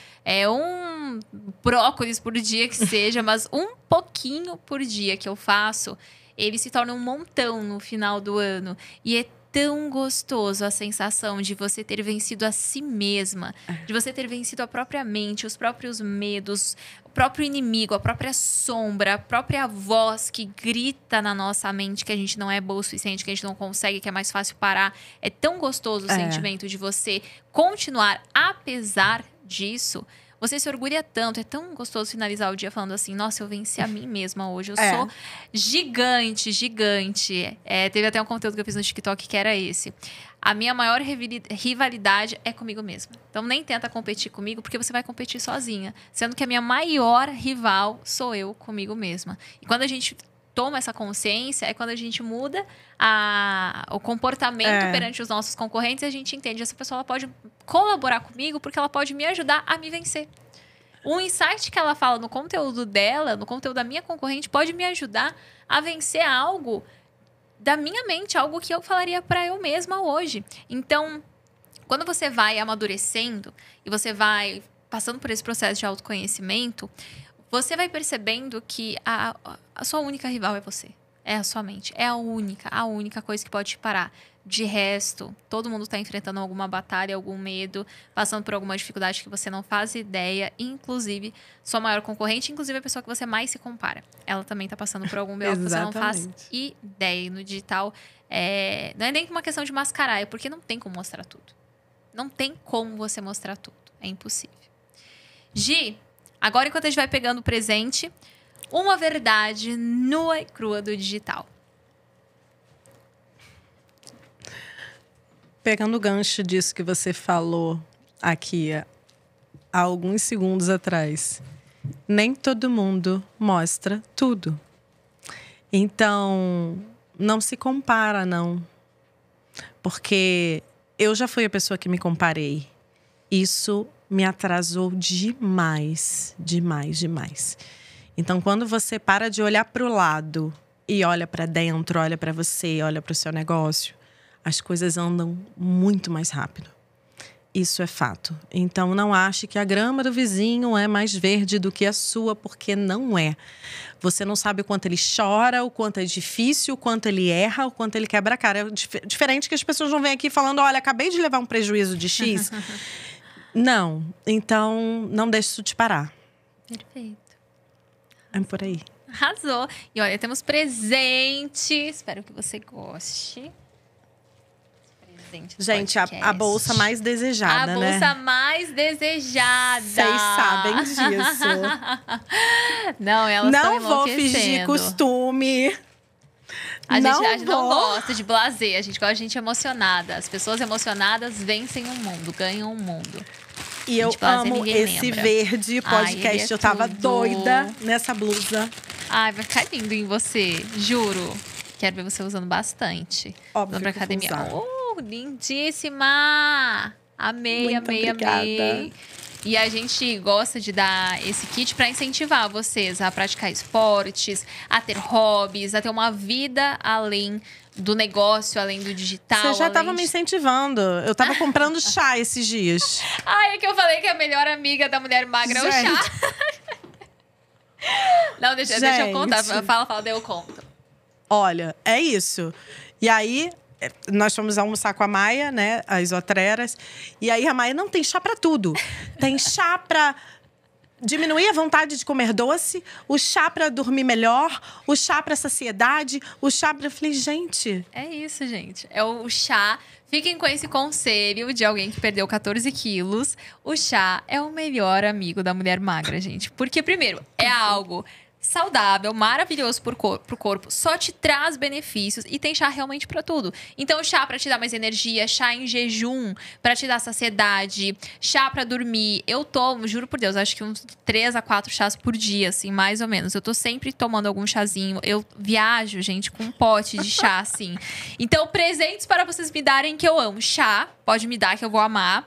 um brócolis por dia que seja, mas um pouquinho por dia que eu faço, ele se torna um montão no final do ano. E é tão gostoso a sensação de você ter vencido a si mesma, de você ter vencido a própria mente, os próprios medos, o próprio inimigo, a própria sombra, a própria voz que grita na nossa mente que a gente não é boa o suficiente, que a gente não consegue, que é mais fácil parar. É tão gostoso o sentimento de você continuar apesar disso. Você se orgulha tanto, é tão gostoso finalizar o dia falando assim, nossa, eu venci a mim mesma hoje, eu sou gigante, gigante. Teve até um conteúdo que eu fiz no TikTok que era esse. A minha maior rivalidade é comigo mesma. Então nem tenta competir comigo, porque você vai competir sozinha. Sendo que a minha maior rival sou eu comigo mesma. E quando a gente toma essa consciência, é quando a gente muda o comportamento perante os nossos concorrentes e a gente entende, essa pessoa ela pode colaborar comigo porque ela pode me ajudar a me vencer. O insight que ela fala no conteúdo dela, no conteúdo da minha concorrente, pode me ajudar a vencer algo da minha mente, algo que eu falaria para eu mesma hoje. Então, quando você vai amadurecendo e você vai passando por esse processo de autoconhecimento, você vai percebendo que a sua única rival é você. É a sua mente. É a única coisa que pode te parar. De resto, todo mundo está enfrentando alguma batalha, algum medo, passando por alguma dificuldade que você não faz ideia. Inclusive, sua maior concorrente, inclusive a pessoa que você mais se compara. Ela também está passando por algum BO que você não faz ideia. E no digital, não é nem uma questão de mascarar, é porque não tem como mostrar tudo. Não tem como você mostrar tudo. É impossível. Gi, agora, enquanto a gente vai pegando o presente, uma verdade nua e crua do digital. Pegando o gancho disso que você falou aqui há alguns segundos atrás, nem todo mundo mostra tudo. Então, não se compara, não. Porque eu já fui a pessoa que me comparei. Isso me atrasou demais, demais, demais. Então, quando você para de olhar para o lado e olha para dentro, olha para você, olha para o seu negócio, as coisas andam muito mais rápido. Isso é fato. Então, não ache que a grama do vizinho é mais verde do que a sua, porque não é. Você não sabe o quanto ele chora, o quanto é difícil, o quanto ele erra, o quanto ele quebra a cara. É diferente que as pessoas não vêm aqui falando, olha, acabei de levar um prejuízo de X. Não. Então, não deixe isso te parar. Perfeito. É por aí. Arrasou. E olha, temos presente. Espero que você goste. Gente, a bolsa mais desejada, né? A bolsa mais desejada. Vocês sabem disso. Não, elas estão enlouquecendo. Não vou fingir costume. A gente não gosta de blazer, a gente gosta de gente emocionada. As pessoas emocionadas vencem o mundo, ganham o mundo. E eu amo esse verde podcast. Eu tava doida nessa blusa. Ai, vai ficar lindo em você, juro. Quero ver você usando bastante. Óbvio pra academia. Lindíssima! Amei, muito amei, obrigada. amei. E a gente gosta de dar esse kit para incentivar vocês a praticar esportes, a ter hobbies, a ter uma vida além do negócio, além do digital. Você já estava me incentivando. Eu estava comprando chá esses dias. Ai, é que eu falei que a melhor amiga da mulher magra é o chá. Não, deixa eu contar. Fala, daí eu conto. Olha, é isso. E aí, nós fomos almoçar com a Maia, né? As Otreras. E aí, a Maia não tem chá pra tudo. Tem chá pra diminuir a vontade de comer doce, o chá pra dormir melhor, o chá pra saciedade, o chá pra… Eu falei, gente… É isso, gente. É o chá. Fiquem com esse conselho de alguém que perdeu 14 quilos. O chá é o melhor amigo da mulher magra, gente. Porque, primeiro, é algo saudável, maravilhoso pro corpo, só te traz benefícios e tem chá realmente pra tudo. Então, chá pra te dar mais energia, chá em jejum pra te dar saciedade, chá pra dormir. Eu tomo, juro por Deus, acho que uns 3 a 4 chás por dia, assim, mais ou menos. Eu tô sempre tomando algum chazinho. Eu viajo, gente, com um pote de chá, assim. Então, presentes para vocês me darem que eu amo. Chá, pode me dar que eu vou amar.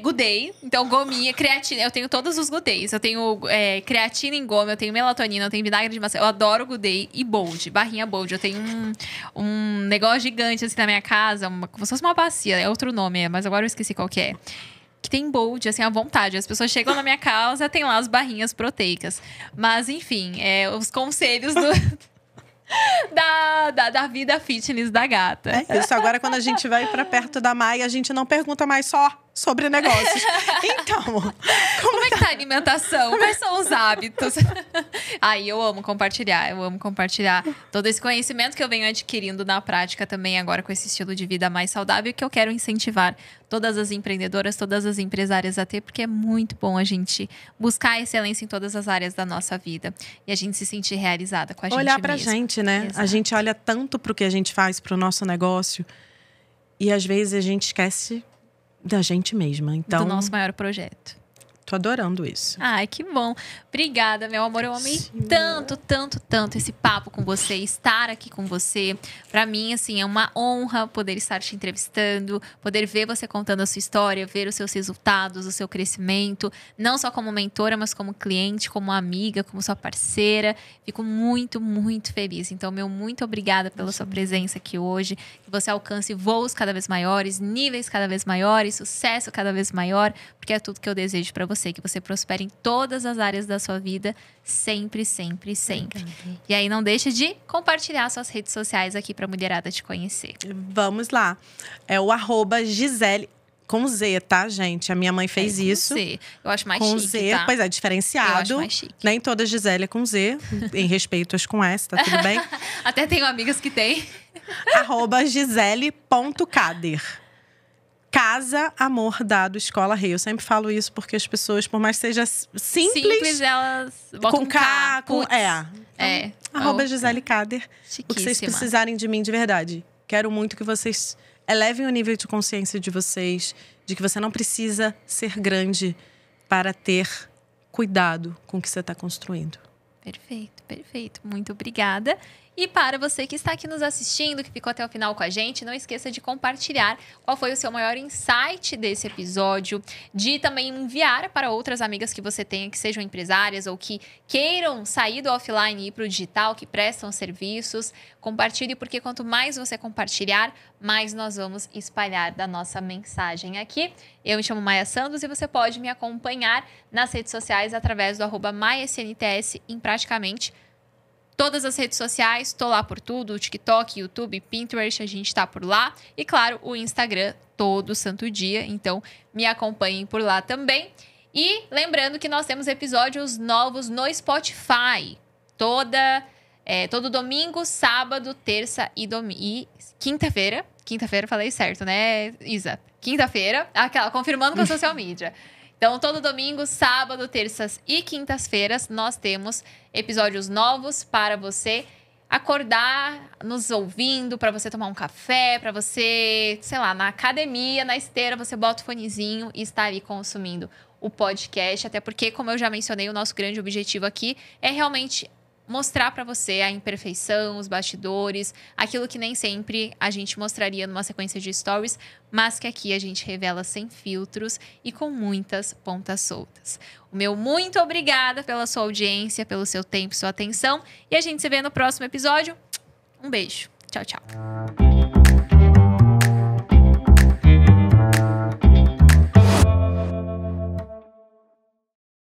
Good Day, então gominha, creatina, eu tenho todos os Good Days. Eu tenho creatina em goma, eu tenho melatonina, eu tenho vinagre de maçã. Eu adoro Good Day e Bold, barrinha Bold. Eu tenho um negócio gigante assim na minha casa, como se fosse uma bacia, é outro nome, mas agora eu esqueci qual que é. Que tem Bold, assim, à vontade. As pessoas chegam na minha casa, tem lá as barrinhas proteicas. Mas, enfim, os conselhos da vida fitness da gata. Isso, agora quando a gente vai pra perto da Mai, a gente não pergunta mais só sobre negócios. Então, como é que tá a alimentação? Quais são os hábitos? Ai, eu amo compartilhar todo esse conhecimento que eu venho adquirindo na prática também agora com esse estilo de vida mais saudável, que eu quero incentivar todas as empreendedoras, todas as empresárias a ter, porque é muito bom a gente buscar a excelência em todas as áreas da nossa vida e a gente se sentir realizada com a gente mesma. Olhar pra gente, né? Exato. A gente olha tanto pro que a gente faz, pro nosso negócio, e às vezes a gente esquece da gente mesma. Então, do nosso maior projeto. Tô adorando isso. Ai, que bom. Obrigada, meu amor. Eu amei tanto esse papo com você, estar aqui com você. Pra mim, assim, é uma honra poder estar te entrevistando, poder ver você contando a sua história, ver os seus resultados, o seu crescimento. Não só como mentora, mas como cliente, como amiga, como sua parceira. Fico muito, muito feliz. Então, meu muito obrigada pela sua presença aqui hoje. Que você alcance voos cada vez maiores, níveis cada vez maiores, sucesso cada vez maior, porque é tudo que eu desejo pra você. Que você prospere em todas as áreas da sua vida, sempre, sempre, sempre. Obrigada. E aí não deixe de compartilhar suas redes sociais aqui pra mulherada te conhecer. Vamos lá. É o @Gisele, com Z, tá, gente? A minha mãe fez isso. Com Z. Eu acho mais com chique, Z, tá? pois é, diferenciado. Eu acho mais chique. Nem toda Gisele é com Z, em respeito às com S, tá tudo bem? Até tenho amigas que têm. @Gisele.Cader. Casa, amor, dado, escola, rei. Eu sempre falo isso porque as pessoas, por mais que seja simples elas botam com K, com... Então, @Gisele Cader. O que vocês precisarem de mim de verdade. Quero muito que vocês elevem o nível de consciência de vocês, de que você não precisa ser grande para ter cuidado com o que você está construindo. Perfeito, perfeito. Muito obrigada. E para você que está aqui nos assistindo, que ficou até o final com a gente, não esqueça de compartilhar qual foi o seu maior insight desse episódio, de também enviar para outras amigas que você tenha, que sejam empresárias ou que queiram sair do offline e ir para o digital, que prestam serviços. Compartilhe, porque quanto mais você compartilhar, mais nós vamos espalhar da nossa mensagem aqui. Eu me chamo Maia Santos e você pode me acompanhar nas redes sociais através do @MaiaCNTS em praticamente todas as redes sociais. Tô lá por tudo, TikTok, YouTube, Pinterest, a gente tá por lá. E claro, o Instagram todo santo dia, então me acompanhem por lá também. E lembrando que nós temos episódios novos no Spotify. Todo domingo, sábado, terça e quinta-feira. Quinta-feira, falei certo, né, Isa? Quinta-feira, confirmando com a social media. Então, todo domingo, sábado, terças e quintas-feiras, nós temos episódios novos para você acordar nos ouvindo, para você tomar um café, para você, sei lá, na academia, na esteira, você bota o fonezinho e está ali consumindo o podcast. Até porque, como eu já mencionei, o nosso grande objetivo aqui é realmente mostrar para você a imperfeição, os bastidores, aquilo que nem sempre a gente mostraria numa sequência de stories, mas que aqui a gente revela sem filtros e com muitas pontas soltas. O meu muito obrigada pela sua audiência, pelo seu tempo e sua atenção, e a gente se vê no próximo episódio. Um beijo. Tchau, tchau.